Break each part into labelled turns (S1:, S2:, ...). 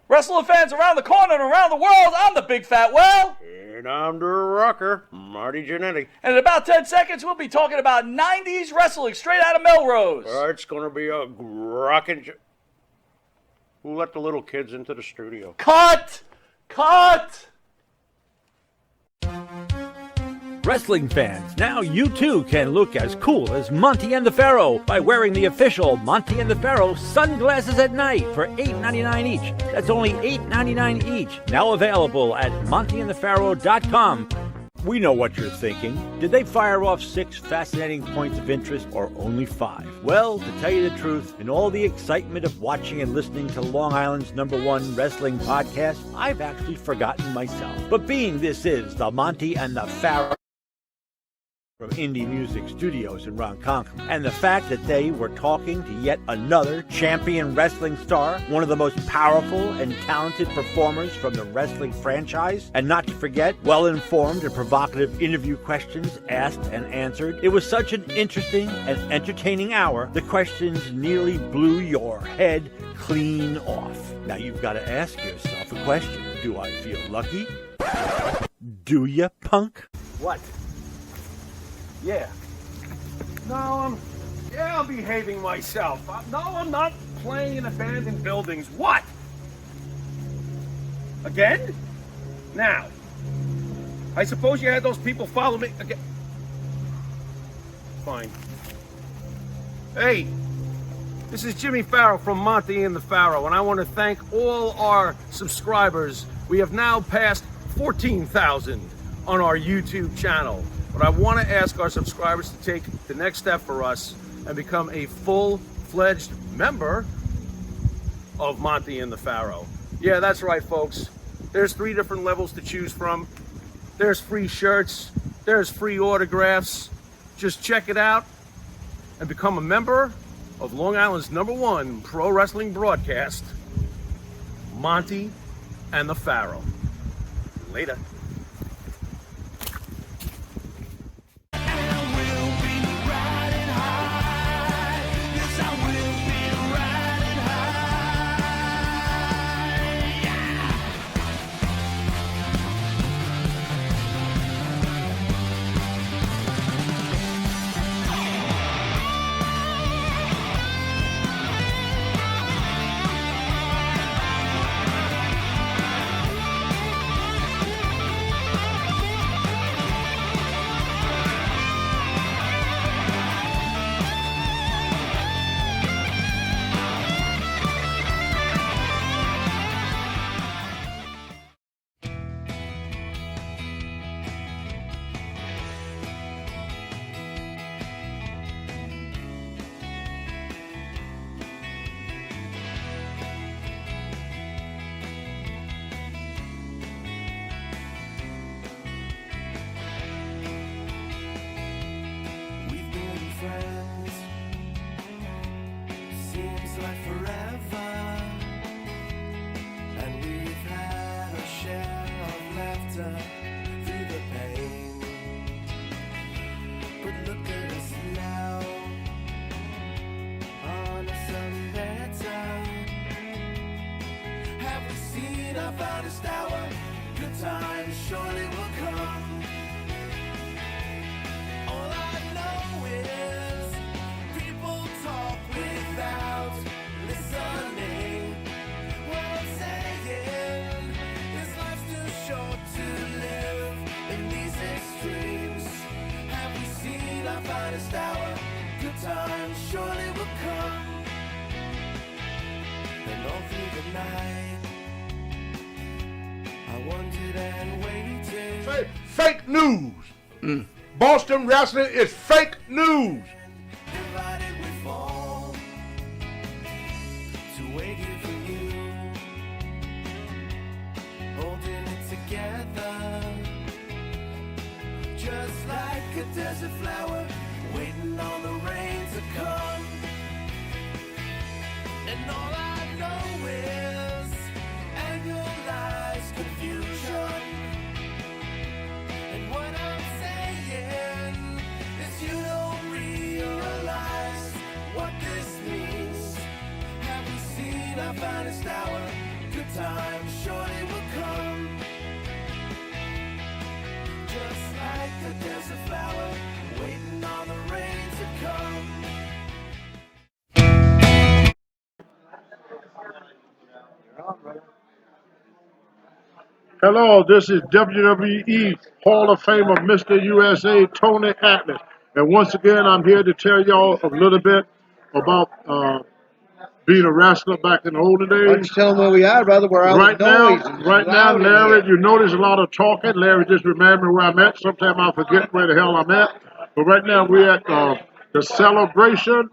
S1: Wrestling fans around the corner and around the world, I'm the Big Fat Well.
S2: And I'm the rocker, Marty Jannetty.
S1: And in about 10 seconds, we'll be talking about 90s wrestling straight out of Melrose.
S2: It's going to be a rockin'... Who let the little kids into the studio?
S1: Cut!
S3: Wrestling fans, now you too can look as cool as Monty and the Pharaoh by wearing the official Monty and the Pharaoh sunglasses at night for $8.99 each. That's only $8.99 each. Now available at montyandthepharaoh.com. We know what you're thinking. Did they fire off 6 fascinating points of interest or only 5? Well, to tell you the truth, in all the excitement of watching and listening to Long Island's #1 wrestling podcast, I've actually forgotten myself. But being this is the Monty and the Pharaoh from Indie Music Studios in Ronkonkoma, and the fact that they were talking to yet another champion wrestling star, one of the most powerful and talented performers from the wrestling franchise, and not to forget well-informed and provocative interview questions asked and answered. It was such an interesting and entertaining hour, the questions nearly blew your head clean off. Now you've got to ask yourself a question. Do I feel lucky? Do ya, punk?
S2: What? Yeah. No, I'm behaving myself. No, I'm not playing in abandoned buildings. What? Again? Now, I suppose you had those people follow me again. Fine. Hey, this is Jimmy Farrow from Monty and the Pharaoh, and I want to thank all our subscribers. We have now passed 14,000 on our YouTube channel. But I want to ask our subscribers to take the next step for us and become a full-fledged member of Monty and the Pharaoh. Yeah, that's right, folks. There's 3 different levels to choose from. There's free shirts. There's free autographs. Just check it out and become a member of Long Island's #1 pro wrestling broadcast, Monty and the Pharaoh. Later.
S4: Fake news. Boston wrestling is fake news.
S5: Just like a desert flower waiting on the rain to come. And all I know is annualized confusion. And what I'm saying is you don't realize what this means. Have we seen our finest hour? good times surely will come. Just like a desert flower, waiting on the rain to come.
S4: Hello, this is WWE Hall of Famer Mr. USA Tony Atlas. And once again, I'm here to tell y'all a little bit about being a wrestler back in the olden
S6: Why don't
S4: days.
S6: you tell them where we are, brother? We're out
S4: Right
S6: of noise.
S4: now,
S6: and
S4: right now,
S6: loud in
S4: Larry,
S6: here.
S4: you notice a lot of talking. Larry just reminded me where I'm at. Sometimes I forget where the hell I'm at. But right now, we're at the celebration,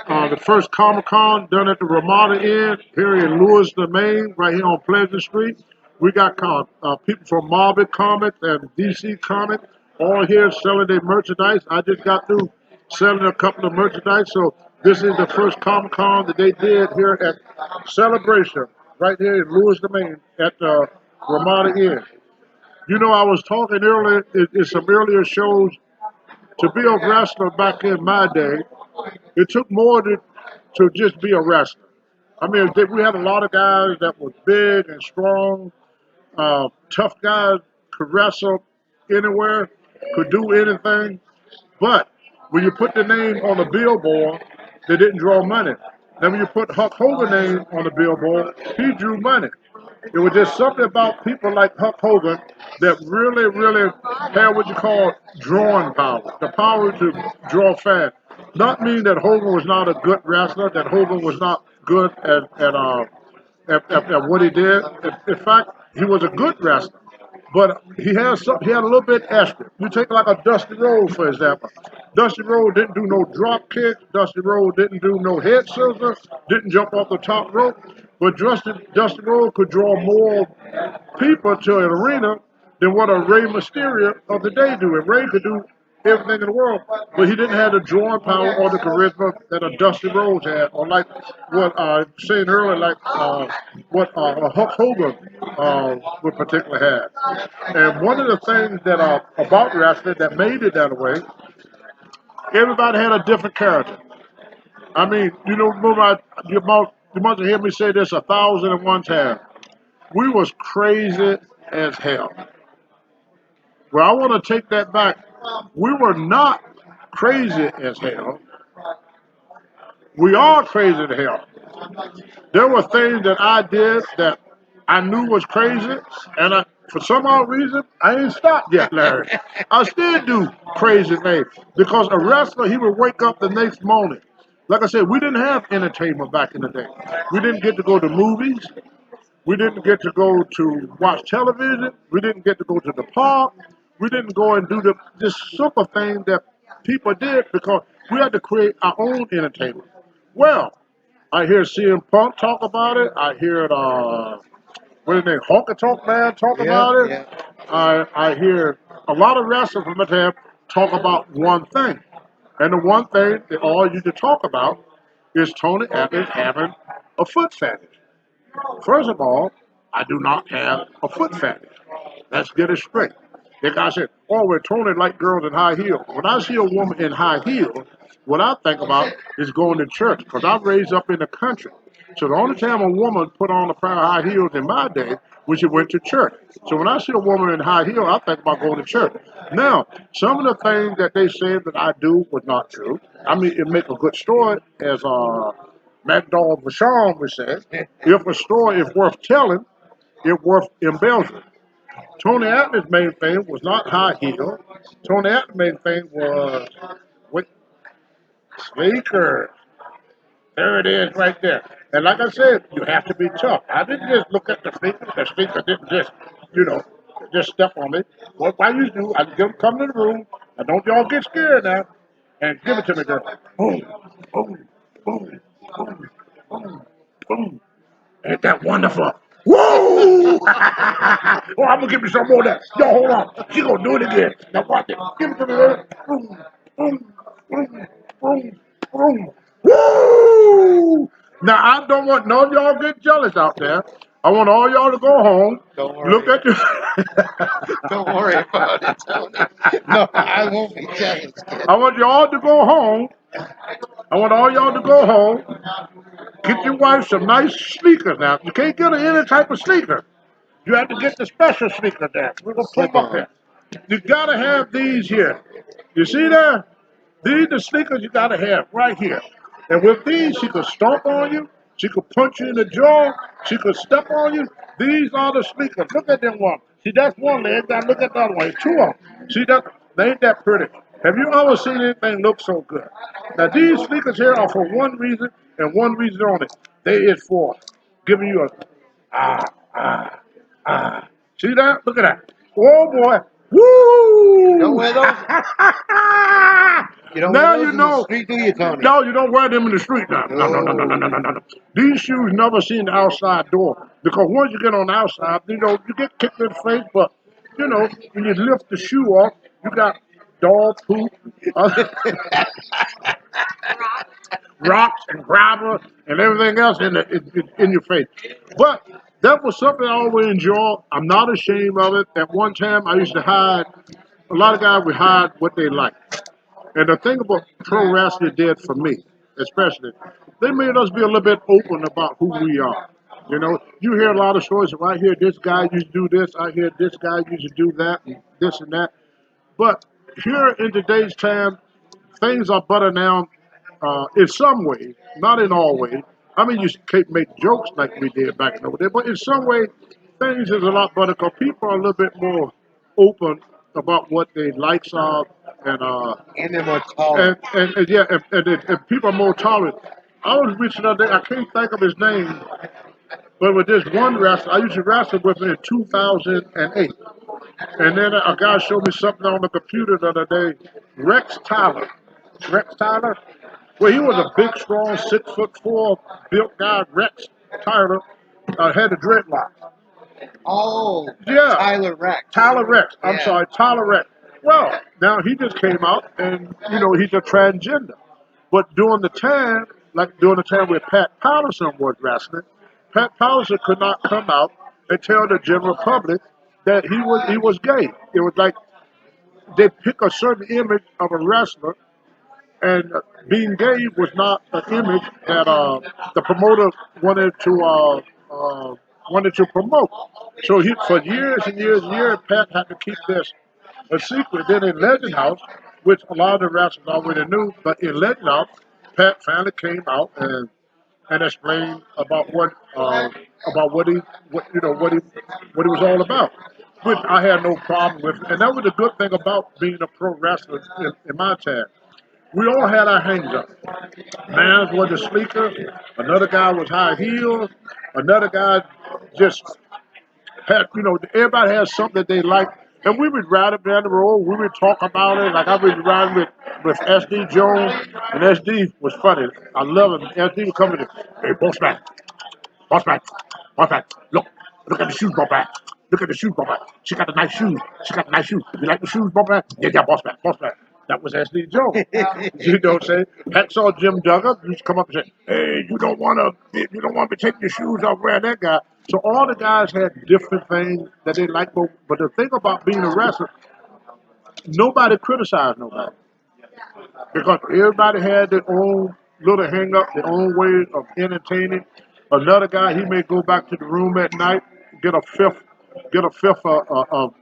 S4: the first Comic-Con done at the Ramada Inn here in Lewiston, Maine, right here on Pleasant Street. We got people from Marvel Comics and DC Comics all here selling their merchandise. I just got through selling a couple of merchandise, so this is the first Comic-Con that they did here at Celebration, right here in Lewiston, Maine, at the Ramada Inn. You know, I was talking earlier in some earlier shows. To be a wrestler back in my day, it took more to just be a wrestler. I mean, we had a lot of guys that were big and strong, tough guys, could wrestle anywhere, could do anything. But when you put the name on the billboard, they didn't draw money. Then when you put Hulk Hogan name on the billboard, he drew money. It was just something about people like Hulk Hogan that really, really had what you call drawing power, the power to draw fans. Not mean that Hogan was not a good wrestler, that Hogan was not good at what he did. In fact, he was a good wrestler, but he had a little bit extra. You take like a Dusty Rhodes, for example. Dusty Rhodes didn't do no drop kicks. Dusty Rhodes didn't do no head scissors. Didn't jump off the top rope. But Dusty Rhodes could draw more people to an arena than what a Rey Mysterio of the day do. And Rey could do everything in the world, but he didn't have the drawing power or the charisma that a Dusty Rhodes had, or like what I was saying earlier, like what a Hulk Hogan would particularly have. And one of the things that about wrestling that made it that way, everybody had a different character. I mean, you know, you must have heard me say this 1,001 times. We was crazy as hell. Well, I want to take that back. We were not crazy as hell. We are crazy as hell. There were things that I did that I knew was crazy, and for some odd reason, I ain't stopped yet, Larry. I still do crazy things because a wrestler, he would wake up the next morning. Like I said, we didn't have entertainment back in the day. We didn't get to go to movies. We didn't get to go to watch television. We didn't get to go to the park. We didn't go and do this simple thing that people did because we had to create our own entertainment. Well, I hear CM Punk talk about it. I hear what is his name, Honky Tonk Man talk about it. Yeah. I hear a lot of wrestlers from the time talk about one thing. And the one thing they all used to talk about is Tony Atlas having a foot fetish. First of all, I do not have a foot fetish. Let's get it straight. The guy said, oh, well, Tony like girls in high heels. When I see a woman in high heels, what I think about is going to church because I'm raised up in the country. So the only time a woman put on a pair of high heels in my day was she went to church. So when I see a woman in high heels, I think about going to church. Now, some of the things that they said that I do was not true. I mean, it make a good story, as Mad Dog Vachon would say. If a story is worth telling, it's worth embellishing. Tony Atlas' main thing was not high heel. Tony Atlas' main thing was sneakers. There it is right there. And like I said, you have to be tough. I didn't just look at the sneakers. The sneakers didn't just step on me. What I used to do, I'd come to the room, and don't y'all get scared now, and give it to me, girl. Boom, boom, boom, boom, boom, boom. Ain't that wonderful? Whoa! Oh, I'm gonna give you some more of that. Yo, hold on. She gonna do it again. Now watch it. Give it to me, girl. Boom, boom, boom, boom, boom. Woo! Now I don't want none of y'all get jealous out there. I want all y'all to go home.
S6: Don't worry.
S4: Look at you.
S6: Don't worry about it, Tony. No, I won't be jealous, kid.
S4: I want y'all to go home I want all y'all to go home, get your wife some nice sneakers now. You can't get her any type of sneaker. You have to get the special sneakers there. We're going to put them up there. You got to have these here. You see there? These are the sneakers you got to have right here. And with these, she could stomp on you. She could punch you in the jaw. She could step on you. These are the sneakers. Look at them one. See, that's one leg. Now look at the other one. Two of them. See, that, they ain't that pretty. Have you ever seen anything look so good? Now, these sneakers here are for one reason and one reason only. They is for giving you a see that? Look at that. Oh, boy. Woo!
S6: Don't wear those. You don't
S4: Now
S6: wear those
S4: you
S6: in
S4: know.
S6: the street, do you, Tony?
S4: No, you don't wear them in the street now. No. These shoes never seen the outside door. Because once you get on the outside, you know, you get kicked in the face, but, you know, when you lift the shoe off, you got dog poop, rocks and gravel and everything else in your face. But that was something I always enjoyed. I'm not ashamed of it. At one time, I used to hide, a lot of guys would hide what they like. And the thing about pro wrestling did for me, especially, they made us be a little bit open about who we are. You know, you hear a lot of stories. If I hear this guy used to do this, I hear this guy used to do that, and this and that. But here in today's time, things are better now in some ways, not in all ways. I mean, you can't make jokes like we did back in the day, but in some way, things is a lot better because people are a little bit more open about what their likes are, and
S6: And they're more tolerant.
S4: and people are more tolerant. I was reaching out there, I can't think of his name, but with this one wrestler, I used to wrestle with him in 2008. And then a guy showed me something on the computer the other day. Rex Tyler. Rex Tyler? Well, he was a big, strong, 6'4" built guy. Rex Tyler had the dreadlocks.
S6: Oh,
S4: Yeah.
S6: Tyler Rex.
S4: Tyler Rex. I'm
S6: Yeah.
S4: sorry, Tyler Rex. Well, now he just came out and, you know, he's a transgender. But during the time, like during the time where Pat Patterson was wrestling, Pat Patterson could not come out and tell the general public that he was gay. It was like they pick a certain image of a wrestler, and being gay was not an image that the promoter wanted to promote. So he, for years and years and years, Pat had to keep this a secret. Then in Legend House, which a lot of the wrestlers already knew, but in Legend House, Pat finally came out and explained about what he was all about, which I had no problem with, and that was the good thing about being a pro wrestler in my time. We all had our hangs up. Mans was a sleeker, another guy was high heels, another guy just had, you know, everybody has something that they like. And we would ride up down the road, we would talk about it. Like I was riding with SD Jones, and SD was funny. I love him. SD would come in, hey, boss man, look at the shoes, boss man. Look at the shoes, boss man. She got the nice shoes. She got the nice shoes. You like the shoes, boss man? Yeah, boss man. That was SD Jones. You know what I'm saying? Hacksaw Jim Duggar used to come up and say, hey, you don't want to take your shoes off wearing that guy. So all the guys had different things that they liked, but the thing about being a wrestler, nobody criticized nobody. Because everybody had their own little hang up, their own way of entertaining. Another guy, he may go back to the room at night, get a fifth of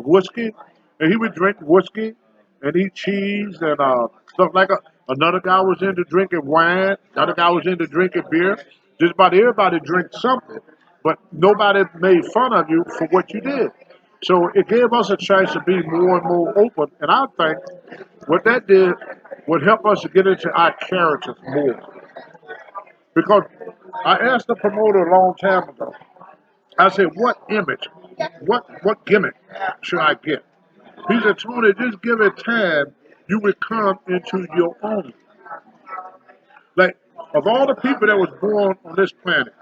S4: whiskey, and he would drink whiskey and eat cheese and stuff like that. Another guy was into drinking wine. Another guy was into drinking beer. Just about everybody drank something, but nobody made fun of you for what you did. So it gave us a chance to be more and more open, and I think what that did would help us to get into our characters more. Because I asked the promoter a long time ago, I said, what image, what gimmick should I get? He said, Tony, just give it time, you will come into your own. Like, of all the people that was born on this planet,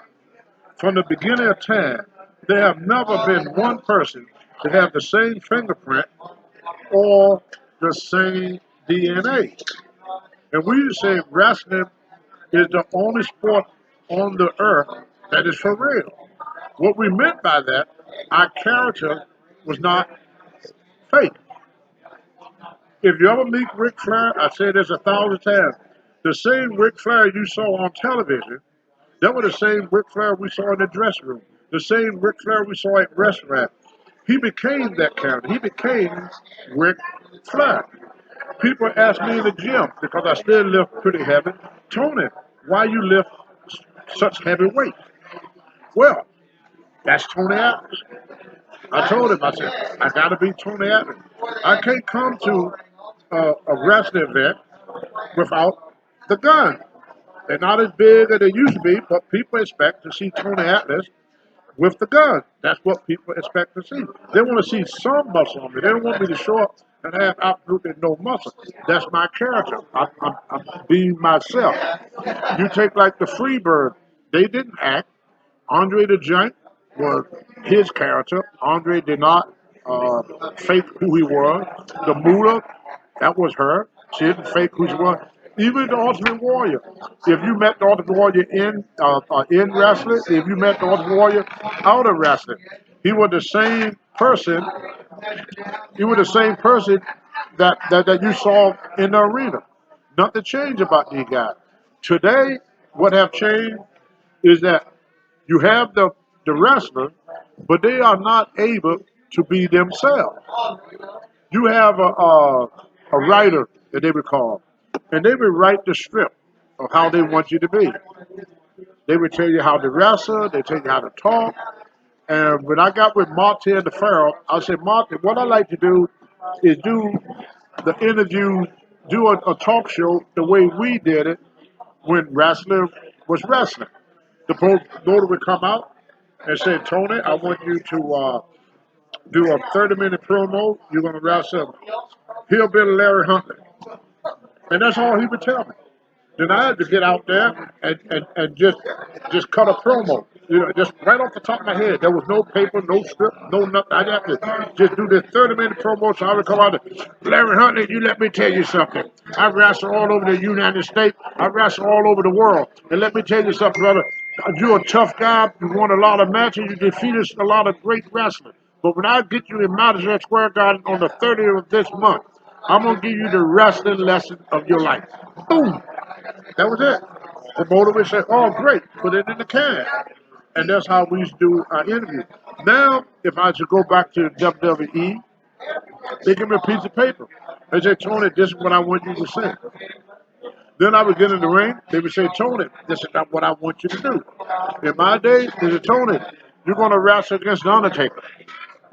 S4: from the beginning of time, there have never been one person to have the same fingerprint or the same DNA. And we used to say wrestling is the only sport on the earth that is for real. What we meant by that, our character was not fake. If you ever meet Ric Flair, I say this 1,000 times, The same Ric Flair you saw on television, that was the same Ric Flair we saw in the dressing room. The same Ric Flair we saw at restaurant. He became that character. He became Ric Flair. People ask me in the gym, because I still lift pretty heavy, Tony, why you lift such heavy weight? Well, that's Tony Atlas. I told him, I said, I got to be Tony Atlas. I can't come to a wrestling event without the gun. They're not as big as they used to be, but people expect to see Tony Atlas with the gun. That's what people expect to see. They want to see some muscle on me. They don't want me to show up and have absolutely no muscle. That's my character. I'm being myself. You take like the Freebird. They didn't act. Andre the Giant was his character. Andre did not fake who he was. The Muda, that was her. She didn't fake who she was. Even the Ultimate Warrior. If you met the Ultimate Warrior in wrestling, if you met the Ultimate Warrior out of wrestling, he was the same person. He was the same person that you saw in the arena. Nothing changed about these guys. Today, what have changed is that you have the wrestler, but they are not able to be themselves. You have a writer that they would call, and they would write the script of how they want you to be. They would tell you how to wrestle, they tell you how to talk. And when I got with Marty and the Pharaoh, I said, Marty, what I like to do is do the interview, do a talk show the way we did it when wrestling was wrestling. The promoter would come out and say, Tony, I want you to do a 30-minute promo. You're going to wrestle Hillbilly Larry Huntley. And that's all he would tell me. Then I had to get out there and just cut a promo. You know, just right off the top of my head. There was no paper, no script, no nothing. I had to just do this 30-minute promo. So I would come out and, Larry Huntley, you let me tell you something. I wrestle all over the United States. I wrestle all over the world. And let me tell you something, brother. You're a tough guy. You won a lot of matches. You defeated a lot of great wrestlers. But when I get you in Madison Square Garden on the 30th of this month, I'm going to give you the wrestling lesson of your life. Boom. That was it. The promoter would say, oh, great, put it in the can. And that's how we used to do our interview. Now, if I should go back to WWE, they give me a piece of paper. They say, Tony, this is what I want you to say. Then I would get in the ring. They would say, Tony, this is not what I want you to do. In my day, they said, Tony, you're going to wrestle against The Undertaker.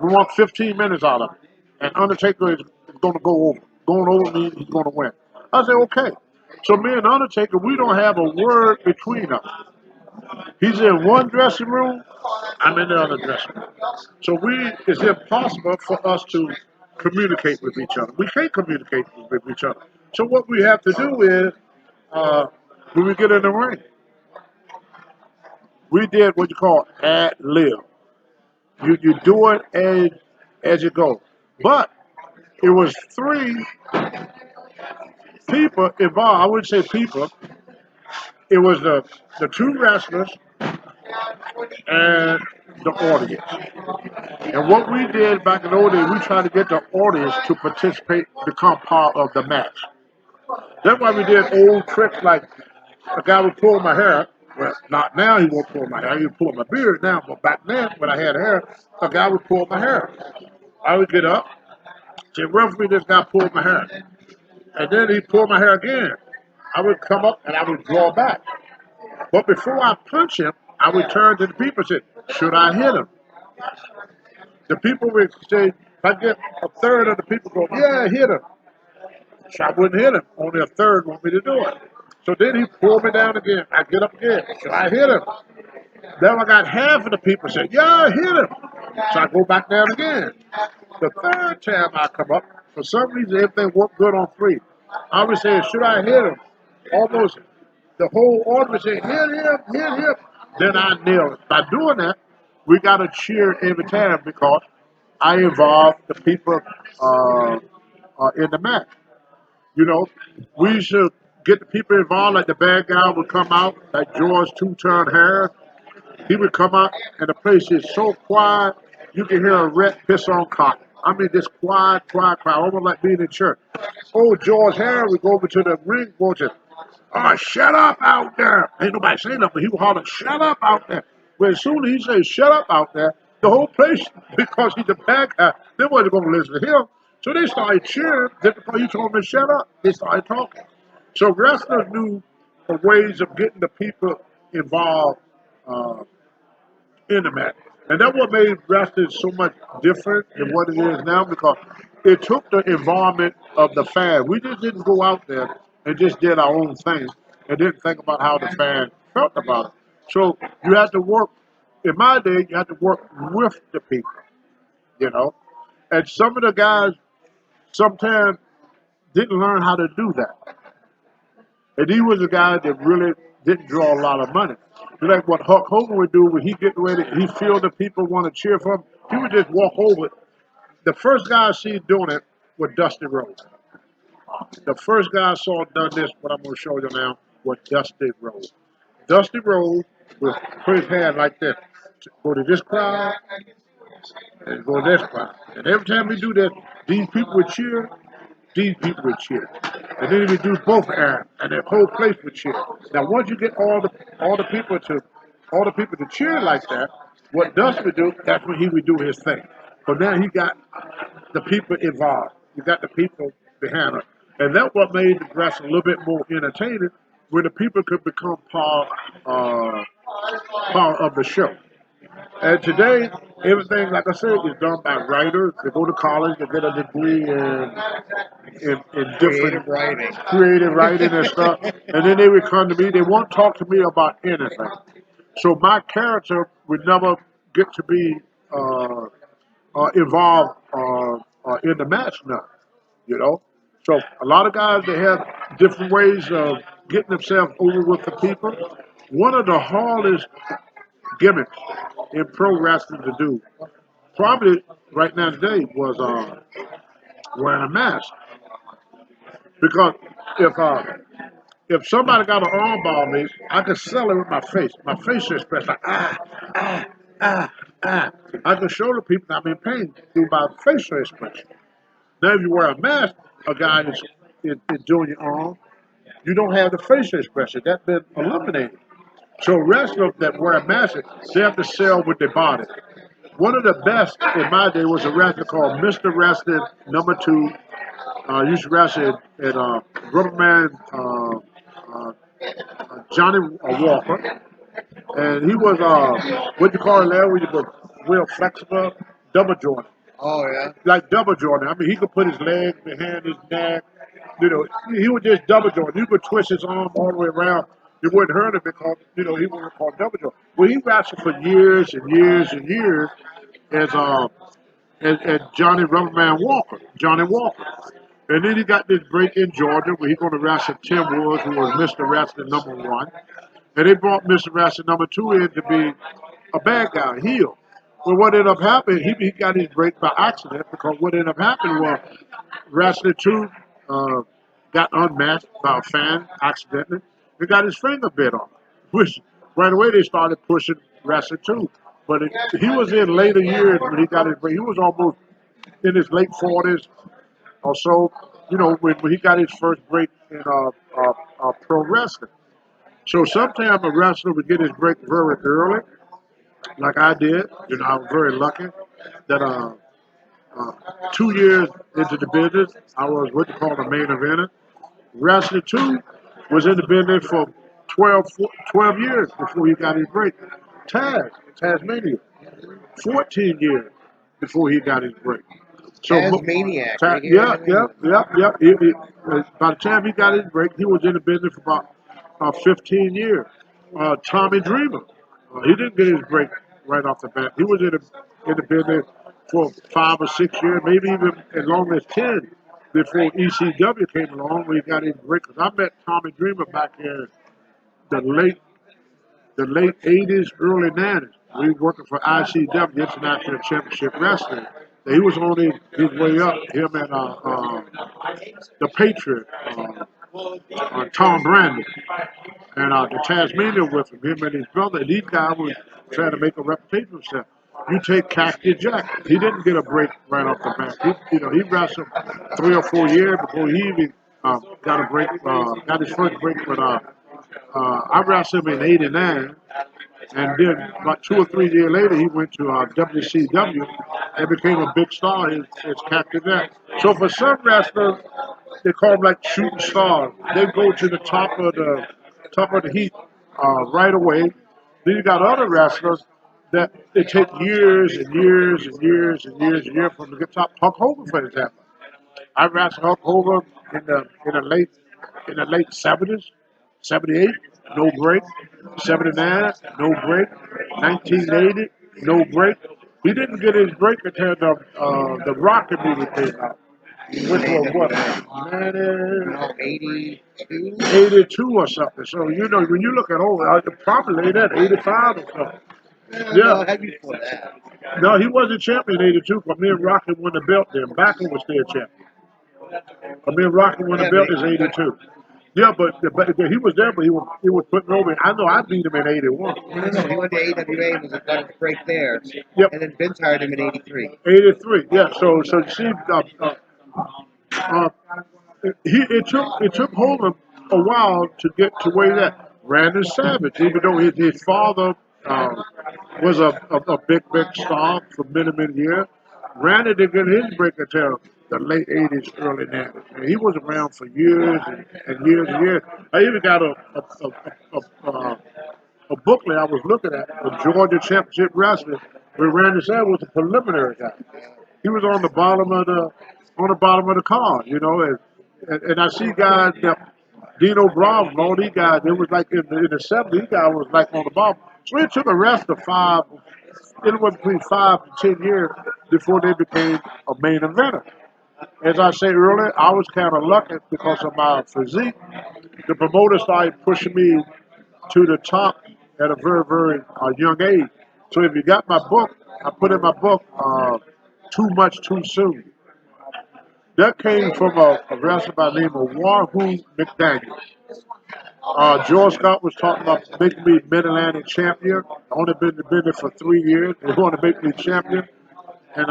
S4: We want 15 minutes out of it. And Undertaker is going to go over. Going over means he's going to win. I said, okay. So me and Undertaker, we don't have a word between us. He's in one dressing room, I'm in the other dressing room. So it's impossible for us to communicate with each other. We can't communicate with each other. So what we have to do is, when we get in the ring, we did what you call ad lib. You do it as you go. But it was 3 people involved. I wouldn't say people. It was the 2 wrestlers and the audience. And what we did back in the old days, we tried to get the audience to participate, become part of the match. That's why we did old tricks like a guy would pull my hair. Well, not now he won't pull my hair. He would pull my beard now. But back then, when I had hair, a guy would pull my hair. I would get up, say, referee, this guy pulled my hair. And then he'd pull my hair again. I would come up and I would draw back. But before I punch him, I would turn to the people and say, should I hit him? The people would say, if I get a third of the people go, yeah, hit him. So I wouldn't hit him. Only a third want me to do it. So then he pulled me down again. I get up again. Should I hit him? Then I got half of the people say, yeah, hit him. So I go back down again. The third time I come up, for some reason, everything worked good on 3. I would say, should I hit him? Almost the whole audience would say, hit him, hit him. Then I nail it. By doing that, we got to cheer every time because I involved the people in the match. You know, we should get the people involved, like the bad guy would come out, like George Two-Turn Harris. He would come out, and the place is so quiet, you can hear a rat piss on cotton. I mean, this quiet, almost like being in church. Oh, George Harris would go over to the ring, go to Oh, shut up out there. Ain't nobody saying nothing. He was hollering, shut up out there. But as soon as he said, shut up out there, the whole place, because he's a bad guy, they wasn't going to listen to him. So they started cheering. Just because he told them to shut up, they started talking. So wrestlers knew the ways of getting the people involved in the match. And that's what made wrestling so much different than what it is now, because it took the involvement of the fan. We just didn't go out there and just did our own thing and didn't think about how the fan felt about it. So you had to work, in my day, you had to work with the people, you know. And some of the guys sometimes didn't learn how to do that. And he was a guy that really didn't draw a lot of money. Like what Hulk Hogan would do when he get ready, he feel the people want to cheer for him, he would just walk over. The first guy I see doing it was Dusty Rhodes. The first guy I saw done this, what I'm going to show you now, was Dusty Rhodes. Dusty Rhodes would put his hand like this, go to this crowd, and go to this crowd. And every time we do that, these people would cheer, these people would cheer. And then he would do both ends, and the whole place would cheer. Now once you get all the people to cheer like that, what Dusty would do, that's when he would do his thing. But now he got the people involved. You got the people behind it. And that's what made the wrestling a little bit more entertaining, where the people could become part of the show. And today, everything, like I said, is done by writers. They go to college, they get a degree in different creative writing and stuff. And then they would come to me. They won't talk to me about anything. So my character would never get to be involved in the match now, you know. So a lot of guys, they have different ways of getting themselves over with the people. One of the hardest gimmicks in pro wrestling to do, probably right now today, was wearing a mask. Because if somebody got an armbar on me, I could sell it with my face. My facial expression, like I can show the people I'm in pain through my facial expression. Now, if you wear a mask, a guy is doing your arm, you don't have the facial expression. That's been eliminated. So wrestlers that wear a mask, they have to sell with their body. One of the best in my day was a wrestler called Mr. Wrestling #2. Used to wrestle at Rubberman Johnny Walker. And he was, what you call it there, when you was real flexible, double jointed.
S6: Oh, yeah.
S4: Like double jointed. I mean, he could put his leg behind his neck. You know, he was just double jointed. You could twist his arm all the way around. You wouldn't hurt him because, you know, he wasn't called double jointed. Well, he wrestled for years and years and years as Johnny Rubberman Walker, Johnny Walker. And then he got this break in Georgia where he's going to wrestle Tim Woods, who was Mr. Wrestling #1. And they brought Mr. Wrestling #2 in to be a bad guy, a heel. Well, what ended up happening, he got his break by accident, because what ended up happening was Wrestling 2 got unmasked by a fan accidentally and got his finger bit off, which right away they started pushing Wrestling 2. But he was in later years when he got his break. He was almost in his late 40s or so, you know, when he got his first break in pro wrestling. So sometimes a wrestler would get his break very early, like I did. You know, I was very lucky that 2 years into the business, I was what you call the main eventer. Wrestling 2 was in the business for 12 years before he got his break. Tasmania, 14 years before he got his break. So,
S6: Tasmaniac.
S4: By the time he got his break, he was in the business for about 15 years. Tommy Dreamer, he didn't get his break right off the bat. He was in the business for 5 or 6 years, maybe even as long as 10 before ECW came along when he got his break. Because I met Tommy Dreamer back in the late 80s, early 90s. We were working for ICW, International Championship Wrestling. He was on his way up, him and the Patriot, Tom Brandon, and the Tasmania with him and his brother. And these guys were trying to make a reputation for himself. You take Cactus Jack. He didn't get a break right off the bat. He wrestled 3 or 4 years before he even got a break. Got his first break, but I wrestled him in '89, and then about 2 or 3 years later, he went to WCW and became a big star as Captain Jack. So for some wrestlers, they call them like shooting stars. They go to the top of the heat right away. Then you got other wrestlers that it take years and years and years and years and years for them to get top. Hulk Hogan, for example. I wrestled Hulk Hogan in the late '70s, '78, no break. '79, no break. 1980, no break. He didn't get his break until the Rocket movie came out, which was what,
S6: No, 82.
S4: 82 or something. So when you look at probably that 85 or something.
S6: No,
S4: Yeah.
S6: it had before that.
S4: No, he wasn't champion in '82 because me and Rocky won the belt then. Backlund was still champion. But me and Rocky won the belt is '82. Yeah, but he was there, but he was putting over. I know I beat him in '81.
S6: No. He went to AWA and was a got a break there.
S4: Yep.
S6: And then Vince hired him in '83.
S4: '83. Yeah. So you see, it took Hogan a while to get to where he's at. Brandon Savage, even though his father was a big star for many years, Randy didn't get his break until the late '80s, early '90s. And he was around for years and years and years. I even got a booklet I was looking at, the Georgia Championship Wrestling, where Randy Savage was a preliminary guy. He was on the bottom of the card, and I see guys that Dino Bravo and all these guys, it was like in the '70s, these guys was like on the bottom. So it took a rest of anywhere between 5 to 10 years before they became a main eventer. As I said earlier, I was kind of lucky because of my physique. The promoter started pushing me to the top at a very young age. So if you got my book, I put in my book, Too Much Too Soon. That came from a wrestler by the name of Wahoo McDaniel. George Scott was talking about making me Mid-Atlantic champion. I only been there for 3 years. They want to make me champion. And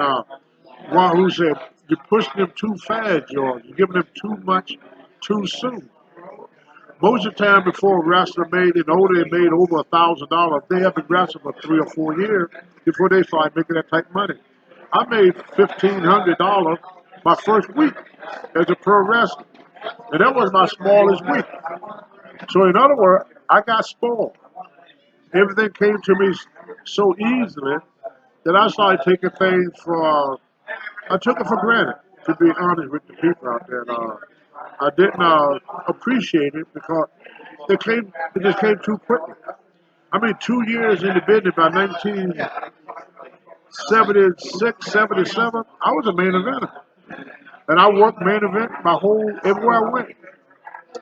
S4: Wahoo said, "You're pushing them too fast, George. You're giving them too much too soon." Most of the time before a wrestler made it older, they made over $1,000. They have been wrestling for 3 or 4 years before they started making that type of money. I made $1,500 my first week as a pro wrestler. And that was my smallest week. So in other words, I got spoiled. Everything came to me so easily that I started taking things I took it for granted, to be honest with the people out there. I didn't appreciate it because it just came too quickly. I mean, 2 years in the business, by 1976, 77, I was a main eventer. And I worked main event everywhere I went.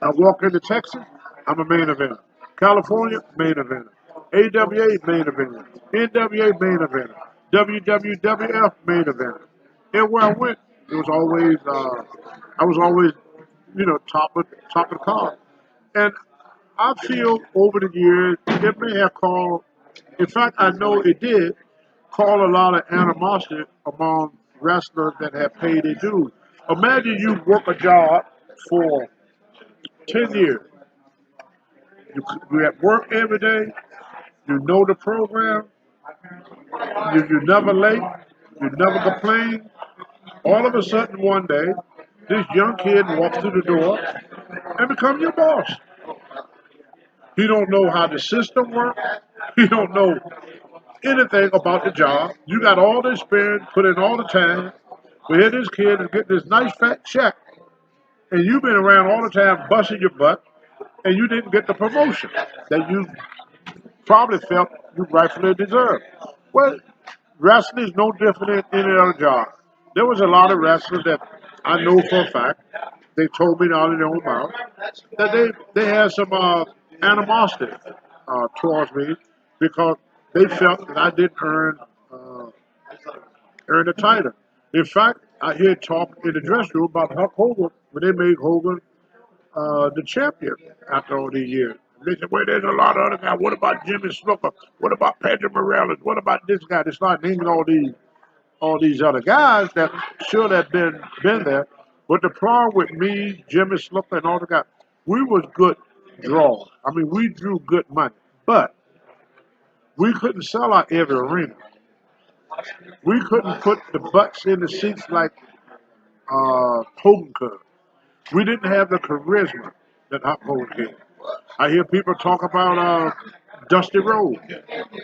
S4: I walk into Texas, I'm a main eventer. California, main eventer. AWA, main eventer. NWA, main eventer. WWF, main eventer. Everywhere I went, it was always, I was always, top of the card. And I feel over the years, it may have caused, in fact, I know it did, cause a lot of animosity among wrestlers that have paid their dues. Imagine you work a job for 10 years. You at work every day. You know the program. You're never late. You never complain. All of a sudden one day, this young kid walks through the door and becomes your boss. He don't know how the system works. He don't know anything about the job. You got all the experience, put in all the time. We had this kid and get this nice fat check, and you've been around all the time busting your butt, and you didn't get the promotion that you probably felt you rightfully deserved. Well, wrestling is no different than any other job. There was a lot of wrestlers that I know for a fact, they told me out of their own mouth, that they had some animosity towards me because they felt that I didn't earn the title. In fact, I hear talk in the dressing room about Hulk Hogan when they made Hogan the champion after all these years. They said, well, there's a lot of other guys. What about Jimmy Snuka? What about Pedro Morales? What about this guy? They start naming all these other guys that should have been there. But the problem with me, Jimmy Slipper, and all the guys, we was good drawers. I mean, we drew good money, but we couldn't sell out every arena. We couldn't put the butts in the seats like Hogan could. We didn't have the charisma that Hulk Hogan did. I hear people talk about Dusty Rhodes.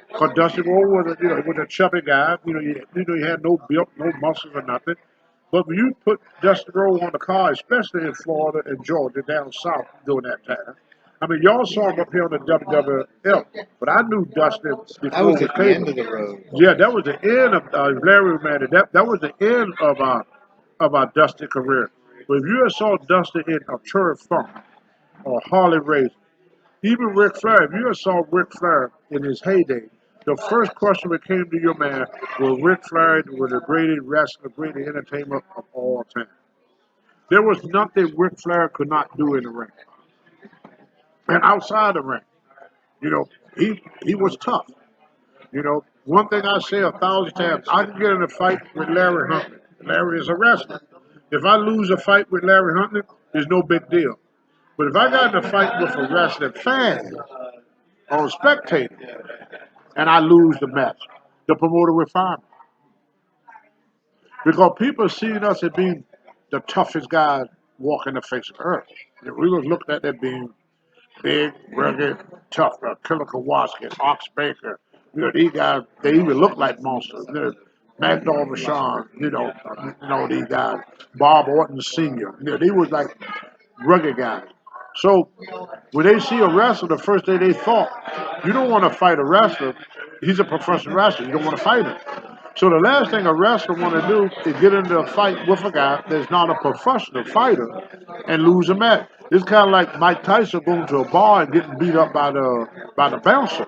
S4: Because Dusty Rhodes was a chubby guy. He had no build, no muscles or nothing. But when you put Dusty Rhodes on the car, especially in Florida and Georgia, down south during that time, I mean, y'all saw him up here on the WWF, but I knew Dusty
S6: That
S4: before
S6: was
S4: we
S6: at the end
S4: came.
S6: of the road.
S4: Yeah, that was the end of Larry Manning. That was the end of our Dusty career. But if you ever saw Dusty in a Cherry Funk or Harley Race, even Ric Flair, if you ever saw Ric Flair in his heyday, the first question that came to your man was Ric Flair was the greatest wrestler, greatest entertainer of all time. There was nothing Ric Flair could not do in the ring. And outside the ring, you know, he was tough. One thing I say 1,000 times, I can get in a fight with Larry Huntley. Larry is a wrestler. If I lose a fight with Larry Huntley, it's no big deal. But if I got in a fight with a wrestling fan or a spectator and I lose the match, the promoter will fire me. Because people seeing us as being the toughest guys walking the face of the earth. We was looking at that being big, rugged, tough. Killer Kowalski, Ox Baker. These guys, they even look like monsters. Mad Dog Vachon, these guys. Bob Orton Sr. They was like rugged guys. So when they see a wrestler, the first thing they thought, you don't want to fight a wrestler. He's a professional wrestler. You don't want to fight him. So the last thing a wrestler want to do is get into a fight with a guy that's not a professional fighter and lose a match. It's kind of like Mike Tyson going to a bar and getting beat up by the bouncer.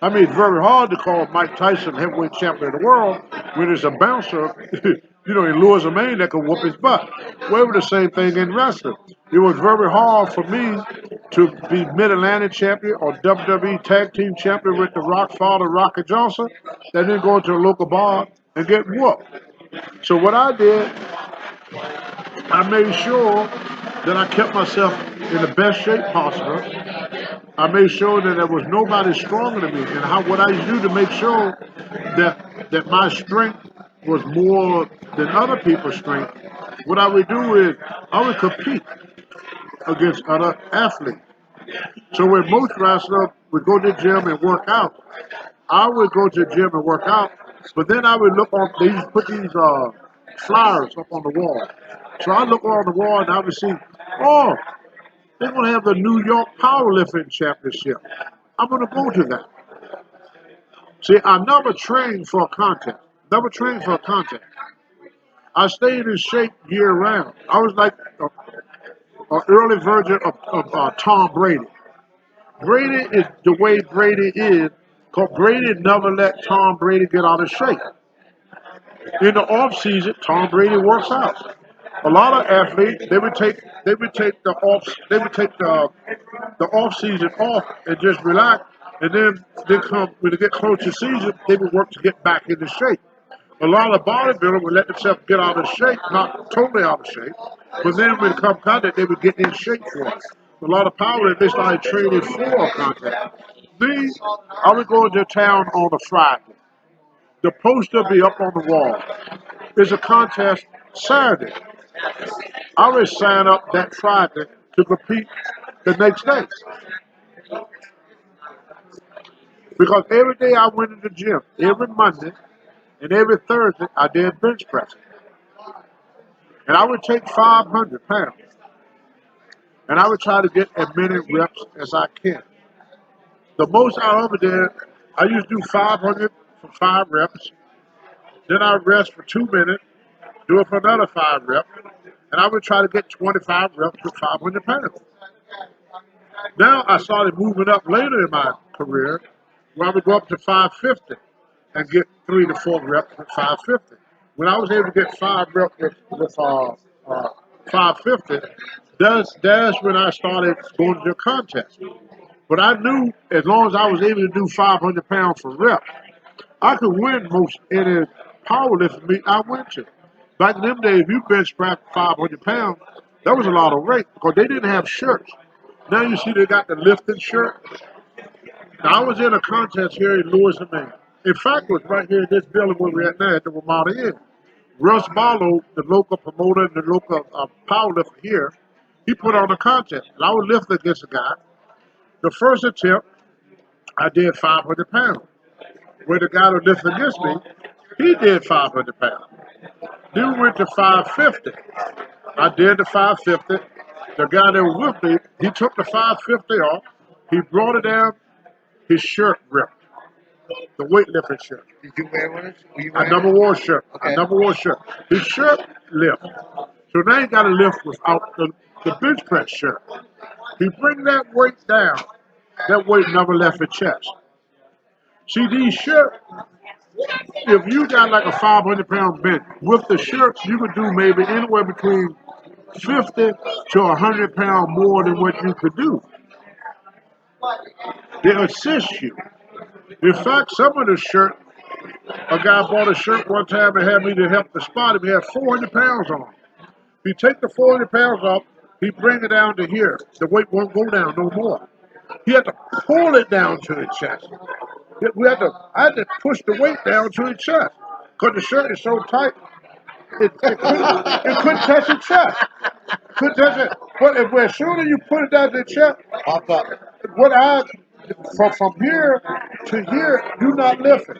S4: I mean, it's very hard to call Mike Tyson heavyweight champion of the world when there's a bouncer, in Lewis and Maine that can whoop his butt. Well, it was the same thing in wrestling. It was very hard for me to be Mid-Atlantic champion or WWE Tag Team champion with the Rock Father, Rocky Johnson, and then go to a local bar and get whooped. So what I did, I made sure that I kept myself in the best shape possible. I made sure that there was nobody stronger than me. And what I used to do to make sure that my strength was more than other people's strength, what I would do is I would compete against other athletes. So when most wrestlers would go to the gym and work out, I would go to the gym and work out, but then I would look on, they used to put these flyers up on the wall. So I look on the wall and I would see, oh, they're going to have the New York Powerlifting Championship. I'm going to go to that. See, I never trained for a contest. Never trained for a contest. I stayed in shape year round. I was like an early version of Tom Brady. Brady is the way Brady is, because Brady never let Tom Brady get out of shape. In the off season, Tom Brady works out. A lot of athletes they would take the off season off and just relax, and then they come when they get close to season, they would work to get back into shape. A lot of bodybuilders would let themselves get out of shape, not totally out of shape, but then when it come contact, they would get in shape for it. A lot of powerlifters they started training for contact. Me, I would go into town on a Friday. The poster be up on the wall. There's a contest Saturday. I would sign up that Friday to compete the next day. Because every day I went to the gym, every Monday and every Thursday I did bench pressing. And I would take 500 pounds. And I would try to get as many reps as I can. The most I ever did, I used to do 500 for 5 reps. Then I would rest for 2 minutes, do it for another 5 reps. And I would try to get 25 reps with 500 pounds. Now I started moving up later in my career where I would go up to 550 and get 3 to 4 reps with 550. When I was able to get 5 reps with 550, that's when I started going to the contest. But I knew as long as I was able to do 500 pounds for reps, I could win most any powerlifting meet I went to. Back in them days, if you bench press 500 pounds, that was a lot of weight because they didn't have shirts. Now you see they got the lifting shirt. Now, I was in a contest here in Lewis, Maine. In fact, it was right here in this building where we're at now at the Ramada Inn. Russ Barlow, the local promoter and the local power lifter here, he put on a contest. And I was lifting against a guy. The first attempt, I did 500 pounds. Where the guy that lifted against me, he did 500 pounds. Then we went to 550. I did the 550. The guy that was with me, he took the 550 off. He brought it down. His shirt ripped. The weightlifting shirt.
S6: Did you wear one? Were you
S4: I
S6: wearing
S4: never
S6: it?
S4: wore a shirt. I
S6: Okay.
S4: never wore a shirt. His shirt lift. So now he got to lift without the bench press shirt. He bring that weight down. That weight never left his chest. See, these shirts, if you got like a 500-pound bench, with the shirts, you could do maybe anywhere between 50 to 100 pounds more than what you could do. They assist you. In fact, some of the shirt, a guy bought a shirt one time and had me to help the spot him. He had 400 pounds on. He take the 400 pounds off, he bring it down to here. The weight won't go down no more. He had to pull it down to his chest. I had to push the weight down to his chest because the shirt is so tight. It couldn't touch his chest. Couldn't touch it. But as soon as you put it down to the chest,
S6: Pop up.
S4: from here to here, you're not lifting.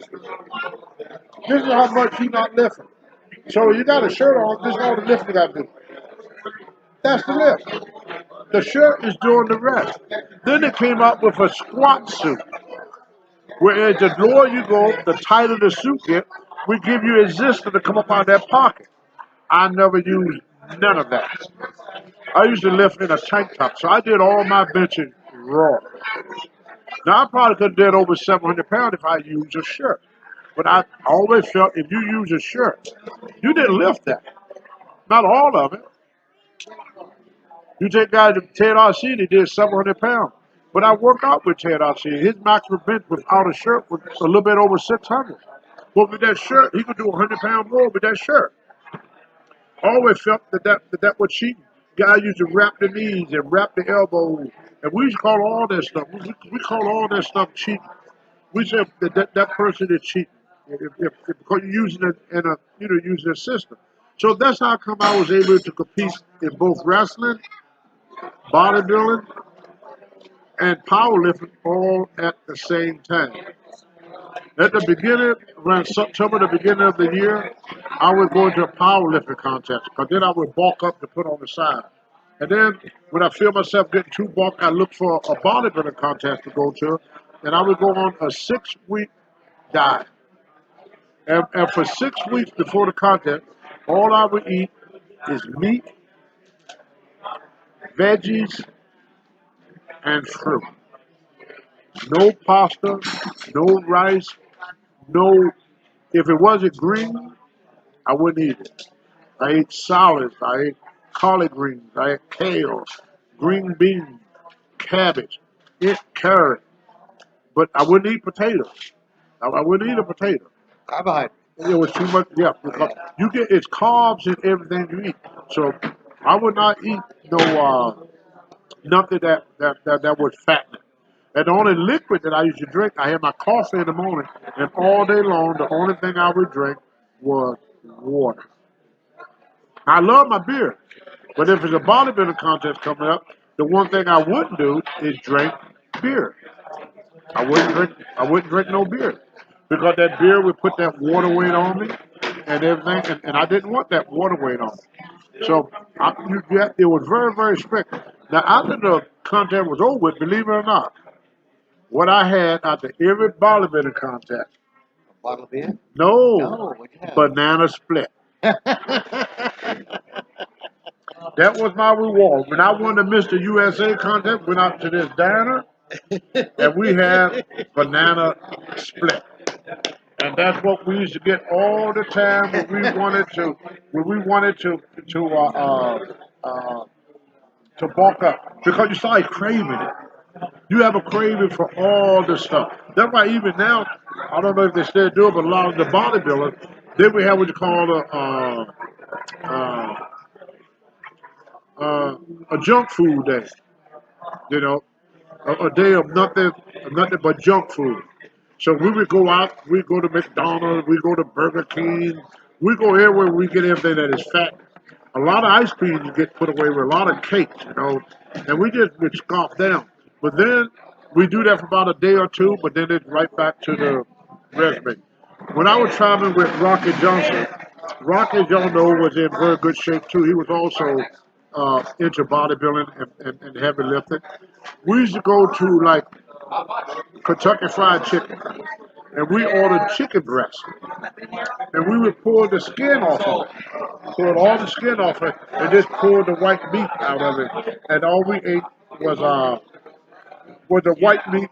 S4: This is how much you're not lifting. So you got a shirt on, this is all the lifting you got to do. That's the lift. The shirt is doing the rest. Then they came up with a squat suit. Whereas the lower you go, the tighter the suit gets, we give you a resistance to come up out of that pocket. I never used none of that. I used to lift in a tank top, so I did all my benching raw. Now, I probably could have did over 700 pounds if I used a shirt. But I always felt if you use a shirt, you didn't lift that. Not all of it. You take guys, Ted Arcidi, they did 700 pounds. But I work out with Ted Arcidi. His maximum bench without a shirt was a little bit over 600. But with that shirt, he could do 100 pounds more with that shirt. I always felt that was cheating. Guys used to wrap the knees and wrap the elbows. And we used to call all that stuff. We call all that stuff cheating. We said that person is cheating. Because you're using it using a system. So that's how come I was able to compete in both wrestling, bodybuilding, and powerlifting all at the same time. At the beginning, around September, the beginning of the year, I would go into a powerlifting contest because then I would bulk up to put on the side. And then when I feel myself getting too bulky, I look for a bodybuilding contest to go to, and I would go on a 6-week diet. And for 6 weeks before the contest, all I would eat is meat, veggies, and fruit. No pasta, no rice, no. If it wasn't green, I wouldn't eat it. I ate salads, I ate collard greens, I ate kale, green beans, cabbage, carrot. But I wouldn't eat potatoes. I wouldn't eat a potato.
S6: Carbohydrate.
S4: It was too much, yeah. Because you get it's carbs in everything you eat. So I would not eat nothing that was fattening. And the only liquid that I used to drink, I had my coffee in the morning, and all day long, the only thing I would drink was water. I love my beer, but if it's a bodybuilding contest coming up, the one thing I wouldn't do is drink beer. I wouldn't drink no beer because that beer would put that water weight on me and everything, and I didn't want that water weight on me. So it was very, very strict. Now, after the contest was over with, believe it or not, what I had after every bodybuilding contest,
S6: A bottle of beer?
S4: no,
S6: No, what'd you have?
S4: banana split. That was my reward. When I won the Mr. USA contest, went out to this diner, and we had banana split. And that's what we used to get all the time when we wanted to bulk up. Because you start craving it. You have a craving for all this stuff. That's why even now, I don't know if they still do it, but a lot of the bodybuilders, they would have what you call uh, a junk food day. You know, a day of nothing but junk food. So we would go out, we go to McDonald's, we go to Burger King, we go everywhere we get everything that is fat. A lot of ice cream you get put away with, a lot of cakes, you know, and we just would scoff down. But then we do that for about a day or two, but then it's right back to the resume. When I was traveling with Rocky Johnson, Rocky, as y'all know, was in very good shape too. He was also into bodybuilding and heavy lifting. We used to go to like Kentucky Fried Chicken, and we ordered chicken breast, and we would pull the skin off of it, pull all the skin off it, and just pull the white meat out of it, and all we ate was the white meat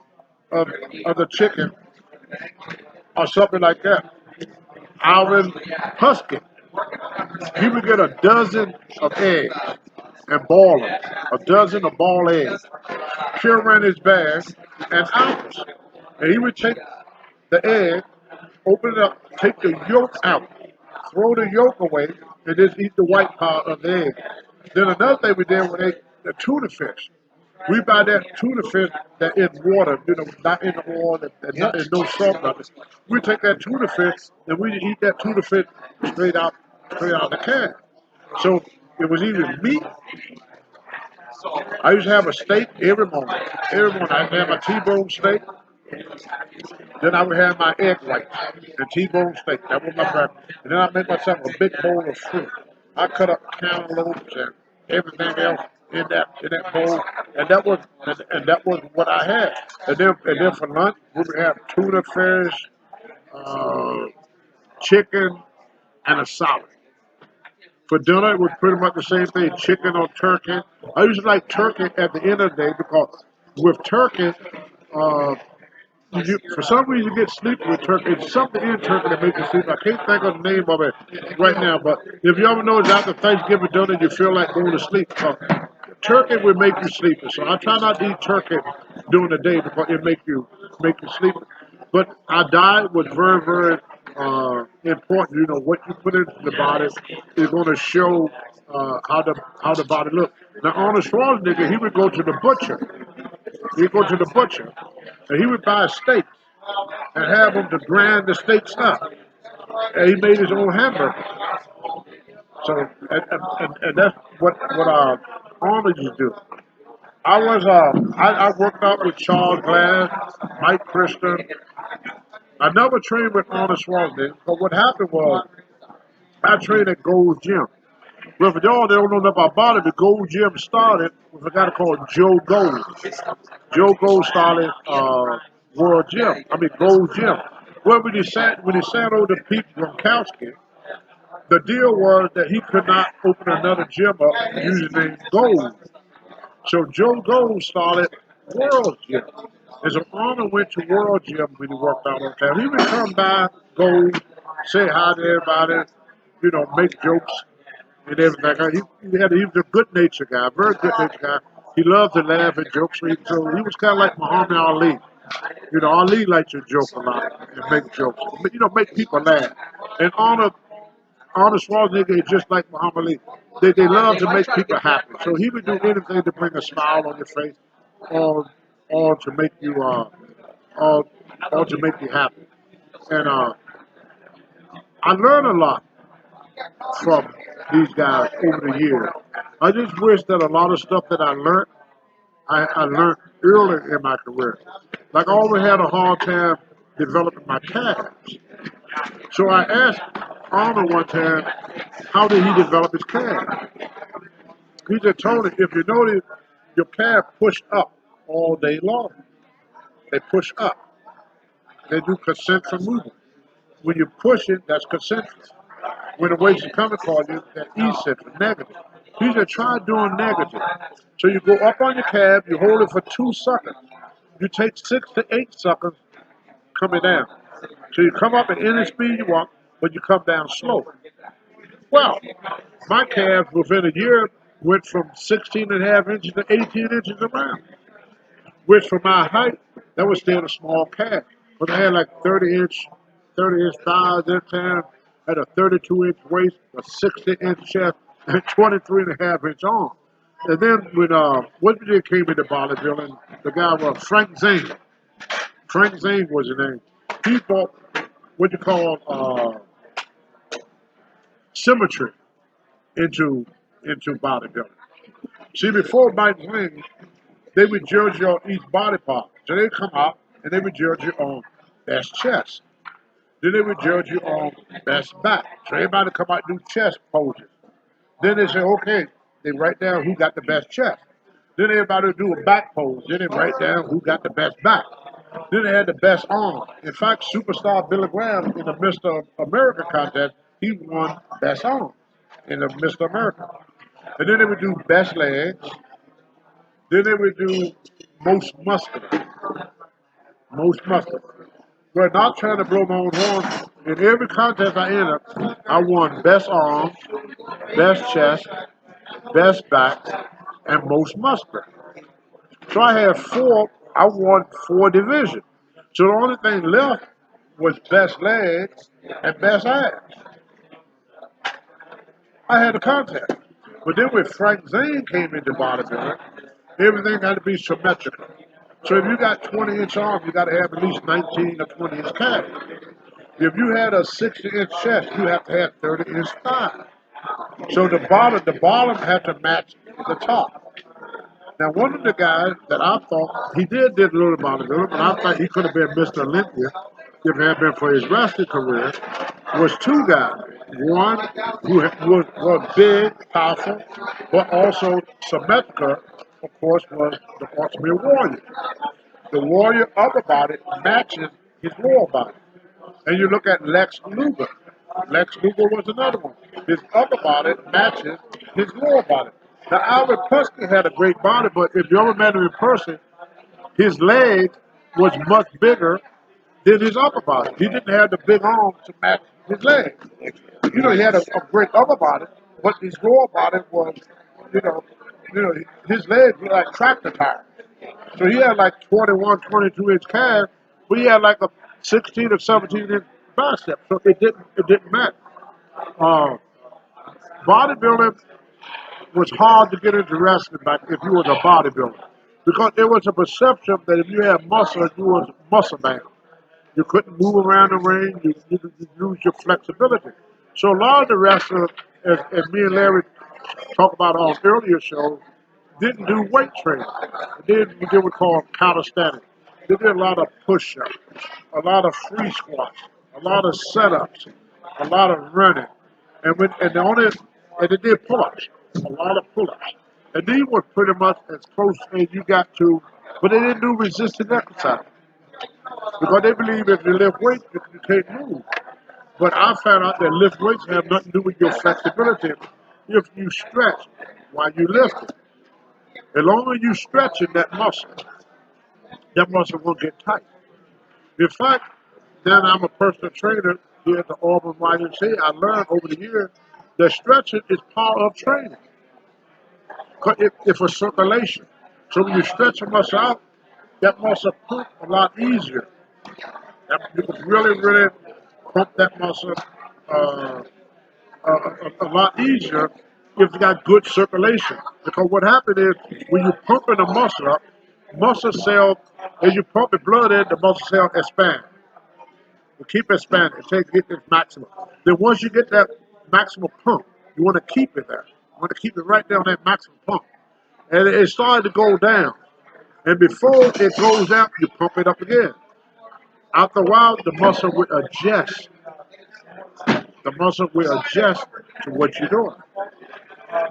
S4: of the chicken or something like that. Alvin Husky, he would get a dozen of eggs and boil them, a dozen of boiled eggs, pure around his bag, and ounce. And he would take the egg, open it up, take the yolk out, throw the yolk away, and just eat the white part of the egg. Then another thing we did was ate the tuna fish. We buy that tuna fish that in water, you know, not in the oil and not in no salt nothing. We take that tuna fish and we eat that tuna fish straight out the can. So it was either meat. I used to have a steak every morning. Every morning I used to have my T-bone steak. Then I would have my egg whites and T-bone steak. That was my breakfast. And then I make myself a big bowl of fruit. I cut up cantaloupes and everything else in that bowl, and that was what I had. And then for lunch we would have tuna fish, uh, chicken, and a salad. For dinner, it was pretty much the same thing, chicken or turkey. I usually like turkey at the end of the day because with turkey, uh, for some reason you get sleepy with turkey. It's something in turkey that makes you sleepy. I can't think of the name of it right now, but if you ever notice after Thanksgiving dinner you feel like going to sleep, turkey will make you sleepy. So I try not to eat turkey during the day because it make you sleepy. But our diet was very important. You know what you put into the body is going to show how the body looks. Now Arnold Schwarzenegger, he would go to the butcher. He'd go to the butcher, and he would buy steaks and have him to grind the steaks up. And he made his own hamburger. So, and that's what Arnold used to do. I worked out with Charles Glass, Mike Christian. I never trained with Arnold Schwarzenegger, but what happened was I trained at Gold's Gym. Well, for y'all that don't know nothing about it, the Gold Gym started with a guy called Joe Gold. Joe Gold started Gold Gym. Well, when he sat over to Pete Gronkowski, the deal was that he could not open another gym up using the name Gold. So Joe Gold started World Gym. And so Arnold went to World Gym when he worked out on time. He would come by, Gold, say hi to everybody, you know, make jokes and everything. He was a good-natured guy, very good-natured guy. He loved to laugh at jokes. So he was kind of like Muhammad Ali. You know, Ali liked to joke a lot and make jokes. You know, make people laugh. And Arnold Schwarzenegger is just like Muhammad Ali. They love to make people happy. So he would do anything to bring a smile on your face or to make you happy. And I learned a lot from these guys over the years. I just wish that a lot of stuff that I learned earlier in my career. Like I always had a hard time developing my calves. So I asked Arnold one time, how did he develop his calf? He just told me, if you notice, your calf push up all day long. They push up. They do concentric movement. When you push it, that's concentric. When the weights are coming for you, that's eccentric, negative. He said, try doing negative. So you go up on your calf, you hold it for 2 seconds. You take 6 to 8 seconds coming down. So you come up at any speed you want, but you come down slow. Well, my calves within a year went from 16.5 inches to 18 inches around. Which for my height, that was still a small calf. But I had like 30-inch thighs that time. had a 32-inch waist, a 60-inch chest, and 23.5-inch arm. And then when Woodbridge came into bodybuilding, the guy was Frank Zane. Frank Zane was his name. He brought what you call symmetry into bodybuilding. See, before Mike Wing, they would judge you on each body part. So they'd come out and they would judge you on best chest. Then they would judge you on best back. So everybody come out and do chest poses. Then they say, okay, they write down who got the best chest. Then everybody would do a back pose. Then they write down who got the best back. Then they had the best arm. In fact, superstar Billy Graham in the Mr. America contest, he won best arm in the Mr. America. And then they would do best legs. Then they would do most muscular. Most muscular. But not trying to blow my own horn. In every contest I entered, I won best arm, best chest, best back, and most muscular. So I won 4 divisions. So the only thing left was best legs and best abs. I had a contest. But then when Frank Zane came into bodybuilding, everything had to be symmetrical. So if you got 20-inch arms, you got to have at least 19 or 20-inch calves. If you had a 60-inch chest, you have to have 30-inch thighs. So the bottom had to match the top. Now, one of the guys that I thought, he did a little bodybuilding, but I thought he could have been Mr. Olympia if it had been for his wrestling career, was 2 guys. One who was big, powerful, but also symmetrical, of course, was the Ultimate Warrior. The Warrior upper body matches his lower body. And you look at Lex Luger. Lex Luger was another one. His upper body matches his lower body. Now, Albert Puskey had a great body, but if you ever met him in person, his leg was much bigger than his upper body. He didn't have the big arms to match his leg. You know, he had a great upper body, but his lower body was, you know, his legs were like tractor tires. So he had like 21, 22-inch calves, but he had like a 16 or 17-inch bicep. So it didn't matter. Bodybuilding was hard to get into wrestling back if you was a bodybuilder, because there was a perception that if you had muscle, you was muscle bound. You couldn't move around the ring. You lose your flexibility. So a lot of the wrestlers, as me and Larry talked about on earlier shows, didn't do weight training. They did what they would call calisthenics. They did a lot of push-ups, a lot of free squats, a lot of setups, a lot of running, and they did pull-ups, a lot of pull-ups. And these were pretty much as close as you got to, but they didn't do resistance exercise because they believe if you lift weights, you can't move. But I found out that lift weights have nothing to do with your flexibility if you stretch while you lift it. As long as you stretching that muscle will get tight. In fact, then I'm a personal trainer here at the Auburn YMCA. I learned over the years that stretching is part of training. It's for circulation. So when you stretch a muscle out, that muscle pump a lot easier. You can really pump that muscle a lot easier if you got good circulation. Because what happens is when you're pumping the muscle up, muscle cell, as you pump the blood in, the muscle cell expand. You keep expanding until you get this maximum. Then once you get that maximum pump, you want to keep it there. You want to keep it right down that maximum pump. And it started to go down. And before it goes out, you pump it up again. After a while, the muscle will adjust. The muscle will adjust to what you're doing.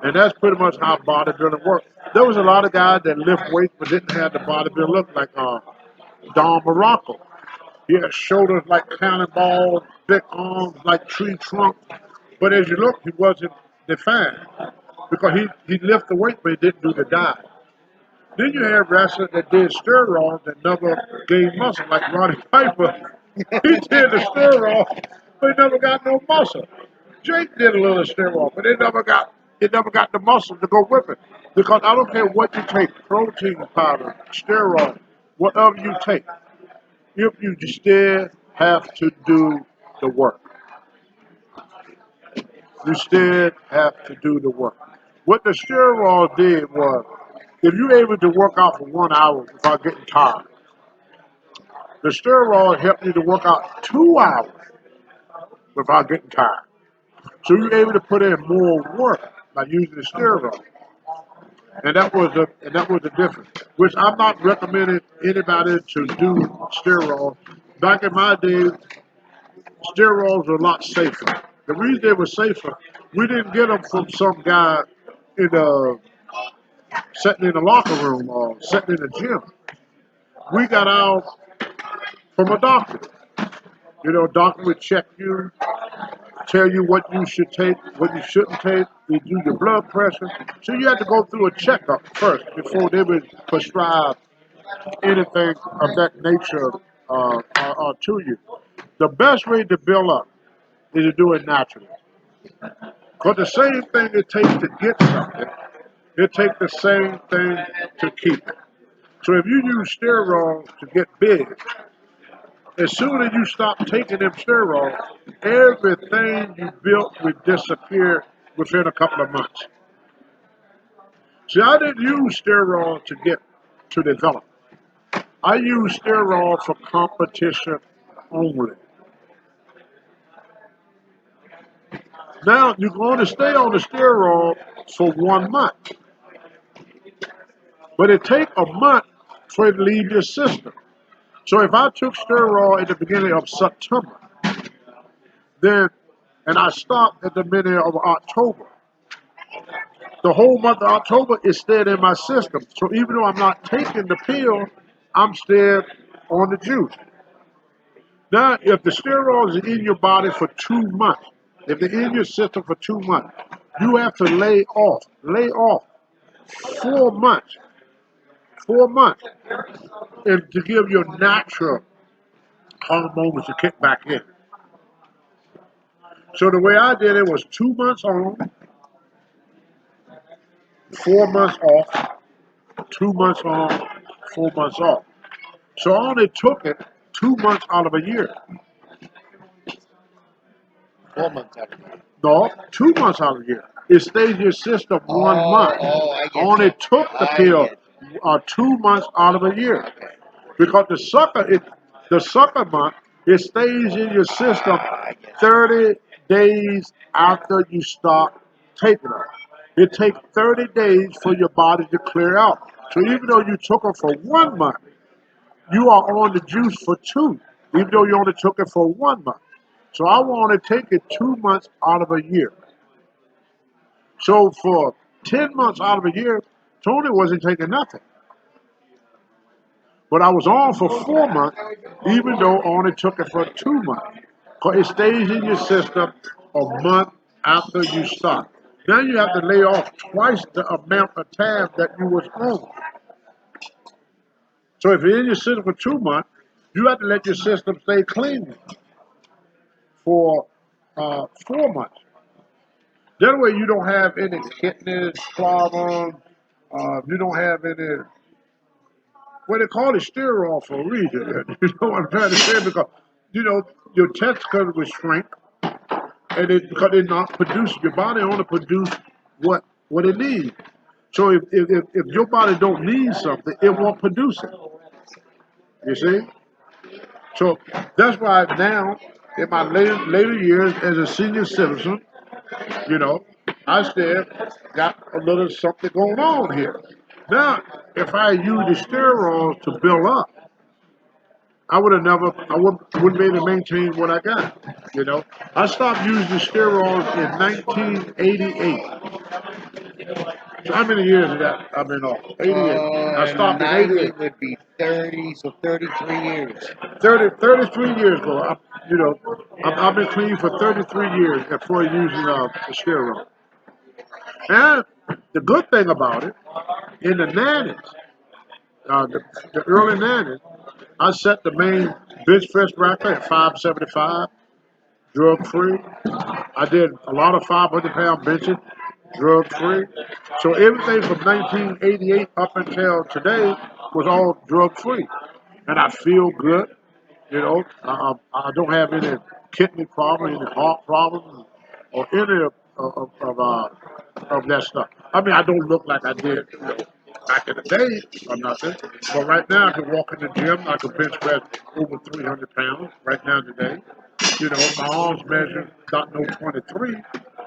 S4: And that's pretty much how bodybuilding works. There was a lot of guys that lift weights but didn't have the bodybuilding look, like Don Morocco. He had shoulders like cannonballs, big arms like tree trunks. But as you look, he wasn't defined because he lifted the weight but he didn't do the diet. Then you have wrestlers that did steroids that never gained muscle, like Roddy Piper. He did the steroids, but he never got no muscle. Jake did a little steroid, but it never got the muscle to go with it. Because I don't care what you take, protein powder, steroid, whatever you take, if you still have to do the work. You still have to do the work. What the steroids did was, if you're able to work out for 1 hour without getting tired, the steroid helped you to work out 2 hours without getting tired. So you're able to put in more work by using the steroid. And that was the difference. Which I'm not recommending anybody to do steroids. Back in my day, steroids were a lot safer. The reason they were safer, we didn't get them from some guy in a sitting in the locker room or sitting in the gym. We got ours from a doctor. You know, doctor would check you, tell you what you should take, what you shouldn't take. They do your blood pressure. So you had to go through a checkup first before they would prescribe anything of that nature to you. The best way to build up is to do it naturally. Because the same thing it takes to get something, it takes the same thing to keep it. So if you use steroids to get big, as soon as you stop taking them steroids, everything you built will disappear within a couple of months. See, I didn't use steroids to develop. I use steroids for competition only. Now you're going to stay on the steroid for 1 month, but it takes a month for it to leave your system. So if I took steroid at the beginning of September, then and I stopped at the beginning of October, the whole month of October is still in my system. So even though I'm not taking the pill, I'm still on the juice. Now, if the steroids are in your body for 2 months, if they're in your system for 2 months, you have to lay off 4 months, 4 months, and to give your natural hormones to kick back in. So the way I did it was 2 months on, 4 months off, 2 months on, 4 months off. So I only took it 2 months out of a year.
S6: 4 months out of the year.
S4: No, 2 months out of a year. It stays in your system 1 month.
S6: I get
S4: Only
S6: you.
S4: took the
S6: I
S4: pill
S6: get
S4: 2 months out of a year.
S6: Okay.
S4: Because the sucker month, it stays in your system
S6: I get
S4: 30 days after you start taking it. It takes 30 days for your body to clear out. So even though you took it for 1 month, you are on the juice for 2, even though you only took it for 1 month. So I want to take it 2 months out of a year. So for 10 months out of a year, Tony wasn't taking nothing. But I was on for 4 months, even though I only took it for 2 months. Because it stays in your system a month after you start. Now you have to lay off twice the amount of time that you was on. So if you're in your system for 2 months, you have to let your system stay clean for 4 months. That way you don't have any kidney problems. You don't have any. Well, they call it steroid for a reason. You know what I'm trying to say? Because your testicles will shrink, and because they're not producing. Your body only produces what it needs. So if your body don't need something, it won't produce it. You see? So that's why now, in my later years as a senior citizen, I still got a little something going on here. Now, if I used the steroids to build up, I wouldn't be able to maintain what I got. I stopped using the steroids in 1988. So how many years is that I've been off? 88. I stopped in
S6: 90
S4: 88.
S6: would be 30, so 33 years.
S4: 33 years ago. I've been clean for 33 years before using the steroid. And the good thing about it, in the 90s, the early 90s, I set the main bench press record at 575, drug free. I did a lot of 500-pound benches, drug free. So everything from 1988 up until today was all drug free. And I feel good. I don't have any kidney problems, any heart problems, or any of that stuff. I mean, I don't look like I did, back in the day or nothing. But right now, I can walk in the gym. I can bench press over 300 pounds right now today. My arms measure not no 23,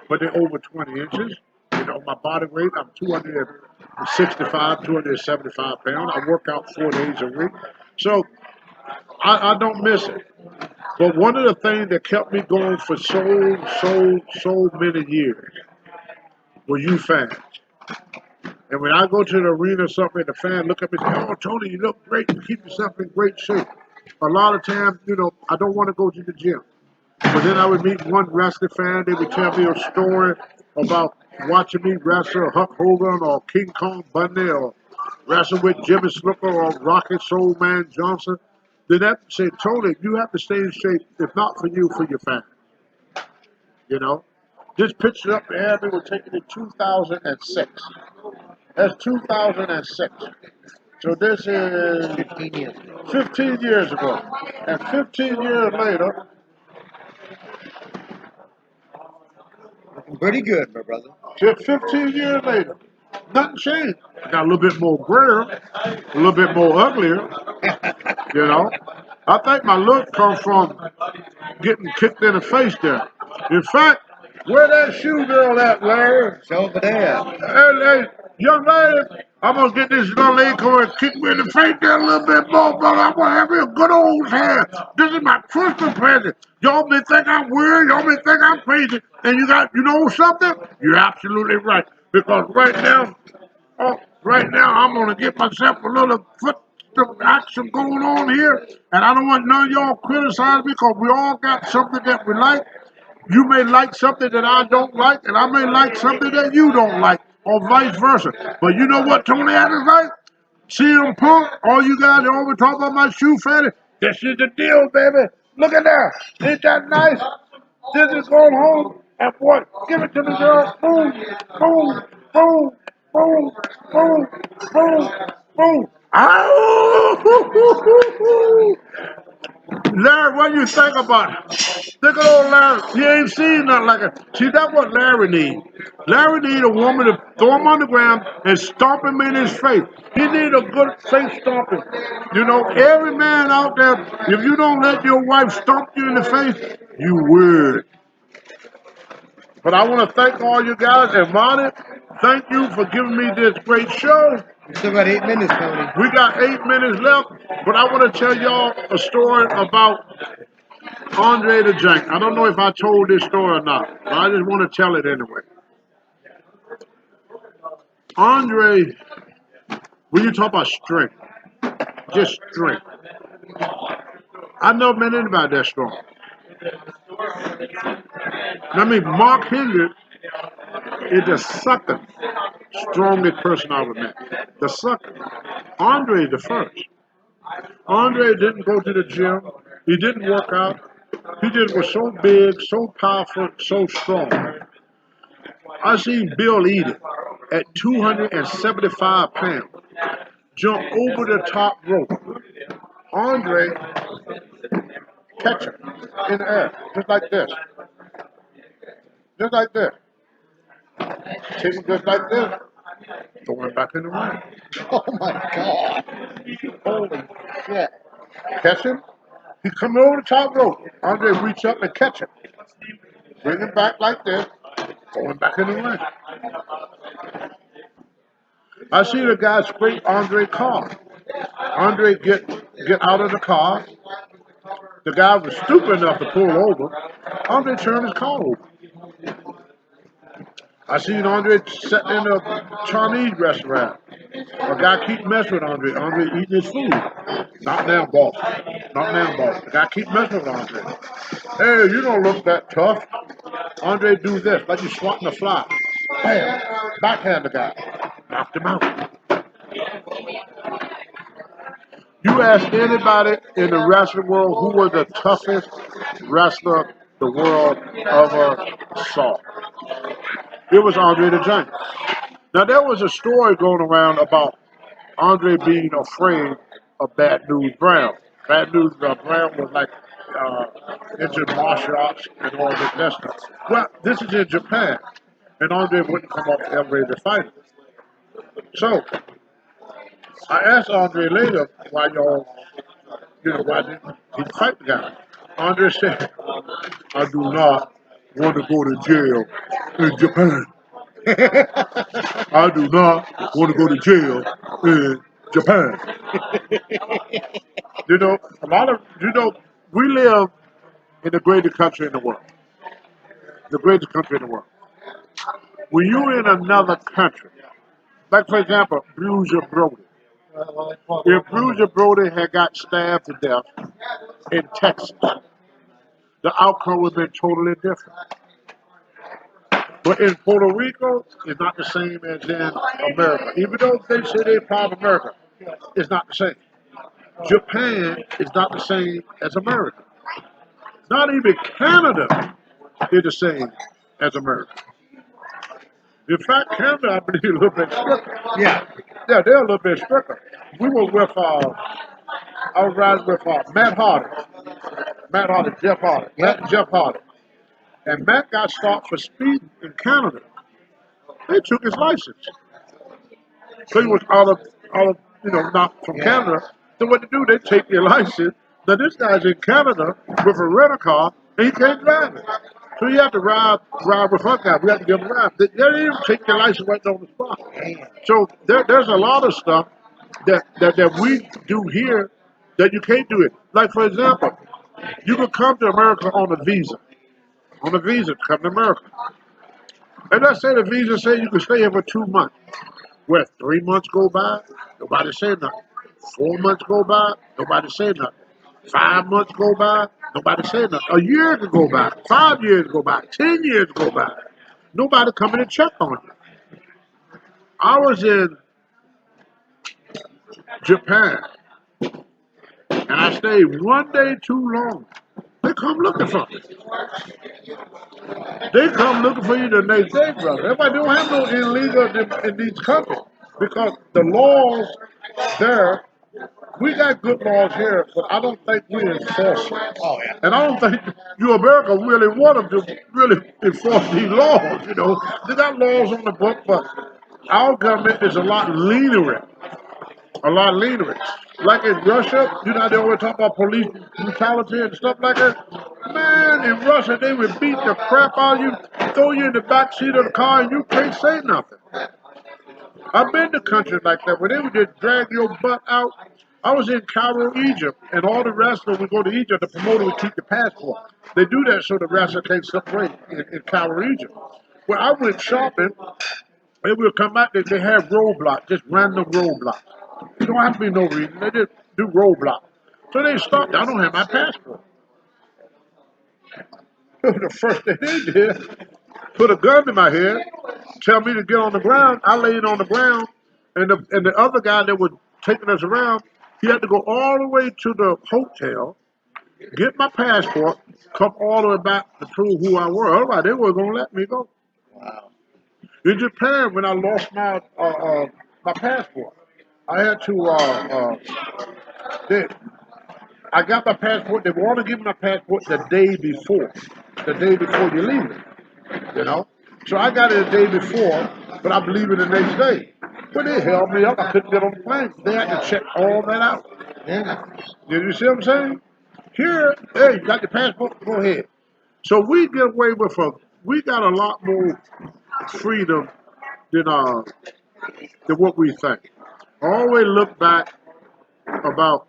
S4: but they're over 20 inches. My body weight, I'm 265, 275 pounds. I work out 4 days a week. So I don't miss it. But one of the things that kept me going for so many years were you fans. And when I go to the arena or something, and the fan look at me and say, "Oh, Tony, you look great. You keep yourself in great shape." A lot of times, I don't want to go to the gym. But then I would meet one wrestling fan. They would tell me a story about watching me wrestle Hulk Hogan or King Kong Bundy or wrestle with Jimmy Snooker or Rocket Soul Man Johnson. Then that say, Tony, you have to stay in shape, if not for you, for your fans. This picture up there, we were taken in 2006. That's 2006. So this is
S6: 15 years.
S4: 15 years ago. And 15 years later,
S6: Looking pretty good, my brother.
S4: just 15 years later, nothing changed. Got a little bit more grayer, a little bit more uglier, I think my look comes from getting kicked in the face there. In fact, where that shoe girl at, Larry?
S6: It's over there.
S4: Hey, young lady, I'm gonna get this young lady come and kick me in the face there a little bit more, brother. I'm gonna have me a good old hand. This is my Christmas present. Y'all may think I'm weird, y'all may think I'm crazy, and you know something? You're absolutely right. Because right now, I'm gonna get myself a little foot action going on here, and I don't want none of y'all criticize me because we all got something that we like. You may like something that I don't like, and I may like something that you don't like, or vice versa. But you know what Tony Adams like? CM Punk, all you guys always talk about my shoe fatty. This is the deal, baby. Look at that. Ain't that nice? This is going home, and what? Give it to me, girl. Boom, boom, boom, boom, boom, boom, boom. Ow! Larry, what do you think about it? Look at old Larry. He ain't seen nothing like it. See, that's what Larry need. Larry need a woman to throw him on the ground and stomp him in his face. He need a good face stomping. Every man out there, if you don't let your wife stomp you in the face, you weird. But I want to thank all you guys. And Monty, thank you for giving me this great show.
S6: We still got 8 minutes, Tony.
S4: We got 8 minutes left, but I want to tell y'all a story about Andre the Giant. I don't know if I told this story or not, but I just want to tell it anyway. Andre, when you talk about strength, just strength. I've never met anybody that strong. I mean, Mark Henry is the second strongest person I ever met. The second. Andre is the first. Andre didn't go to the gym. He didn't work out. He just was so big, so powerful, so strong. I seen Bill Eaton at 275 pounds jump over the top rope. Andre catch him in the air, just like this. Just like this. Take him just like this. Throw him back in the ring.
S6: Oh my God. Holy shit.
S4: Catch him. He come over the top rope. Andre reach up and catch him. Bring him back like this. Throw him back in the ring. I see the guy scrape Andre's car. Andre get out of the car. The guy was stupid enough to pull over. Andre turned his car over. I seen Andre sitting in a Chinese restaurant. A guy keep messing with Andre. Andre eating his food. Not now, boss. Not now, boss. The guy keep messing with Andre. Hey, you don't look that tough. Andre do this, like you swatting a fly. Bam! Backhand the guy. Knocked him out. You ask anybody in the wrestling world who was the toughest wrestler the world ever saw. It was Andre the Giant. Now, there was a story going around about Andre being afraid of Bad News Brown. Bad News Brown was like into martial arts and all that stuff. Well, this is in Japan, and Andre wouldn't come off the elevator to fight him. So I asked Andre later why y'all, why didn't he fight the guy? Andre said, I do not want to go to jail in Japan. I do not want to go to jail in Japan. We live in the greatest country in the world. The greatest country in the world. When you're in another country, like for example, Bruiser Brody. If Bruiser Brody had got stabbed to death in Texas, the outcome would have been totally different. But in Puerto Rico, it's not the same as in America. Even though they say they're part of America, it's not the same. Japan is not the same as America. Not even Canada is the same as America. In fact, Canada, I believe, is a little bit stricter.
S6: Yeah.
S4: Yeah, they're a little bit stricter. We were with, I was riding with Matt Hardy. Jeff Hardy. Matt and Jeff Hardy. And Matt got stopped for speeding in Canada. They took his license. So he was out of not from Canada. So what they do, they take your license. Now this guy's in Canada with a rental car, and he can't drive it. So you have to ride with our guy. We have to give him a ride. They didn't even take your license right on the spot. So there's a lot of stuff that we do here that you can't do it. Like for example, you can come to America on a visa. On a visa to come to America. And let's say the visa say you can stay here for 2 months. Where 3 months go by, nobody say nothing. 4 months go by, nobody say nothing. 5 months go by, nobody say nothing. A year could go by, 5 years go by, 10 years go by. Nobody coming to check on you. I was in Japan, and I stayed 1 day too long. They come looking for me. They come looking for you the next day, brother. Everybody don't have no illegal in these countries because the laws there, we got good laws here, but I don't think we enforce them.
S6: Oh, yeah.
S4: And I don't think you America really want them to really enforce these laws. They got laws on the book, but our government is a lot lenient. A lot lenient. Like in Russia, they always talk about police brutality and stuff like that. Man, in Russia, they would beat the crap out of you, throw you in the back seat of the car, and you can't say nothing. I've been to countries like that where they would just drag your butt out. I was in Cairo, Egypt, and all the wrestlers would go to Egypt. The promoter would keep the passport. They do that so the wrestler can't separate in Cairo, Egypt. Well, I went shopping, and we'll come back, they have roadblocks, just random roadblocks. There don't have to be no reason. They just do roadblocks. So they stopped. I don't have my passport. The first thing they did, put a gun to my head, tell me to get on the ground. I laid on the ground, and the other guy that was taking us around, he had to go all the way to the hotel, get my passport, come all the way back to prove who I was. Otherwise, they weren't going to let me go.
S6: Wow.
S4: In Japan, when I lost my passport, I had to, I got my passport. They want to give me my passport the day before you leave it, So I got it the day before, but I'm leaving the next day. But they held me up. I couldn't get on the plane. They had to check all that out.
S6: Yeah.
S4: You see what I'm saying? Here, hey, you got your passport? Go ahead. So we get away with we got a lot more freedom than what we think. I always look back about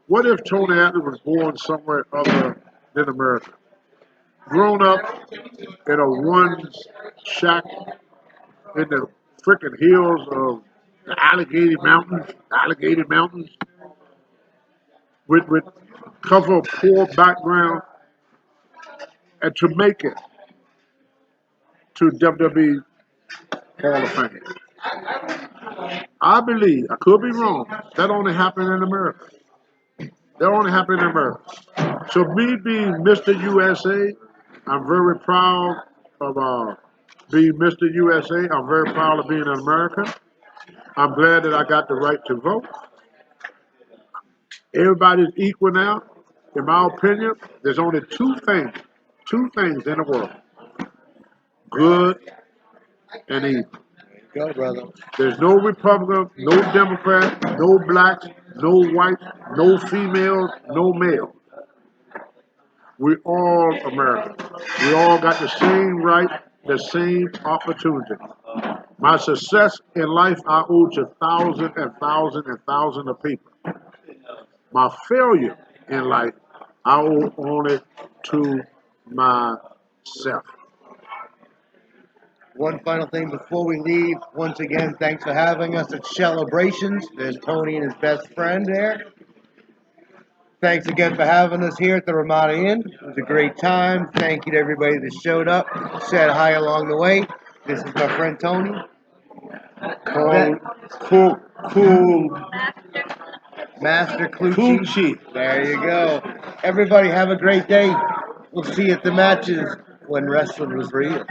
S4: what if Tony Atlas was born somewhere other than America? Grown up in a one shack in the freaking hills of the Allegheny Mountains, with come from a poor background, and to make it to WWE Hall of Fame. I believe, I could be wrong, that only happened in America. That only happened in America. So me being Mr. USA, I'm very proud of being Mr. USA. I'm very proud of being an American. I'm glad that I got the right to vote. Everybody's equal now. In my opinion, there's only two things in the world: good and evil.
S6: Go, brother.
S4: There's no Republican, no Democrat, no blacks, no whites, no females, no males. We all Americans. We all got the same right, the same opportunity. My success in life I owe to thousands and thousands and thousands of people. My failure in life I owe only to myself.
S6: One final thing before we leave. Once again, thanks for having us at Celebrations. There's Tony and his best friend there. Thanks again for having us here at the Ramada Inn. It was a great time. Thank you to everybody that showed up, said hi along the way. This is my friend Tony.
S4: Cool.
S6: Master Clucci.
S4: Coochie.
S6: There you go. Everybody have a great day. We'll see you at the matches when wrestling was real.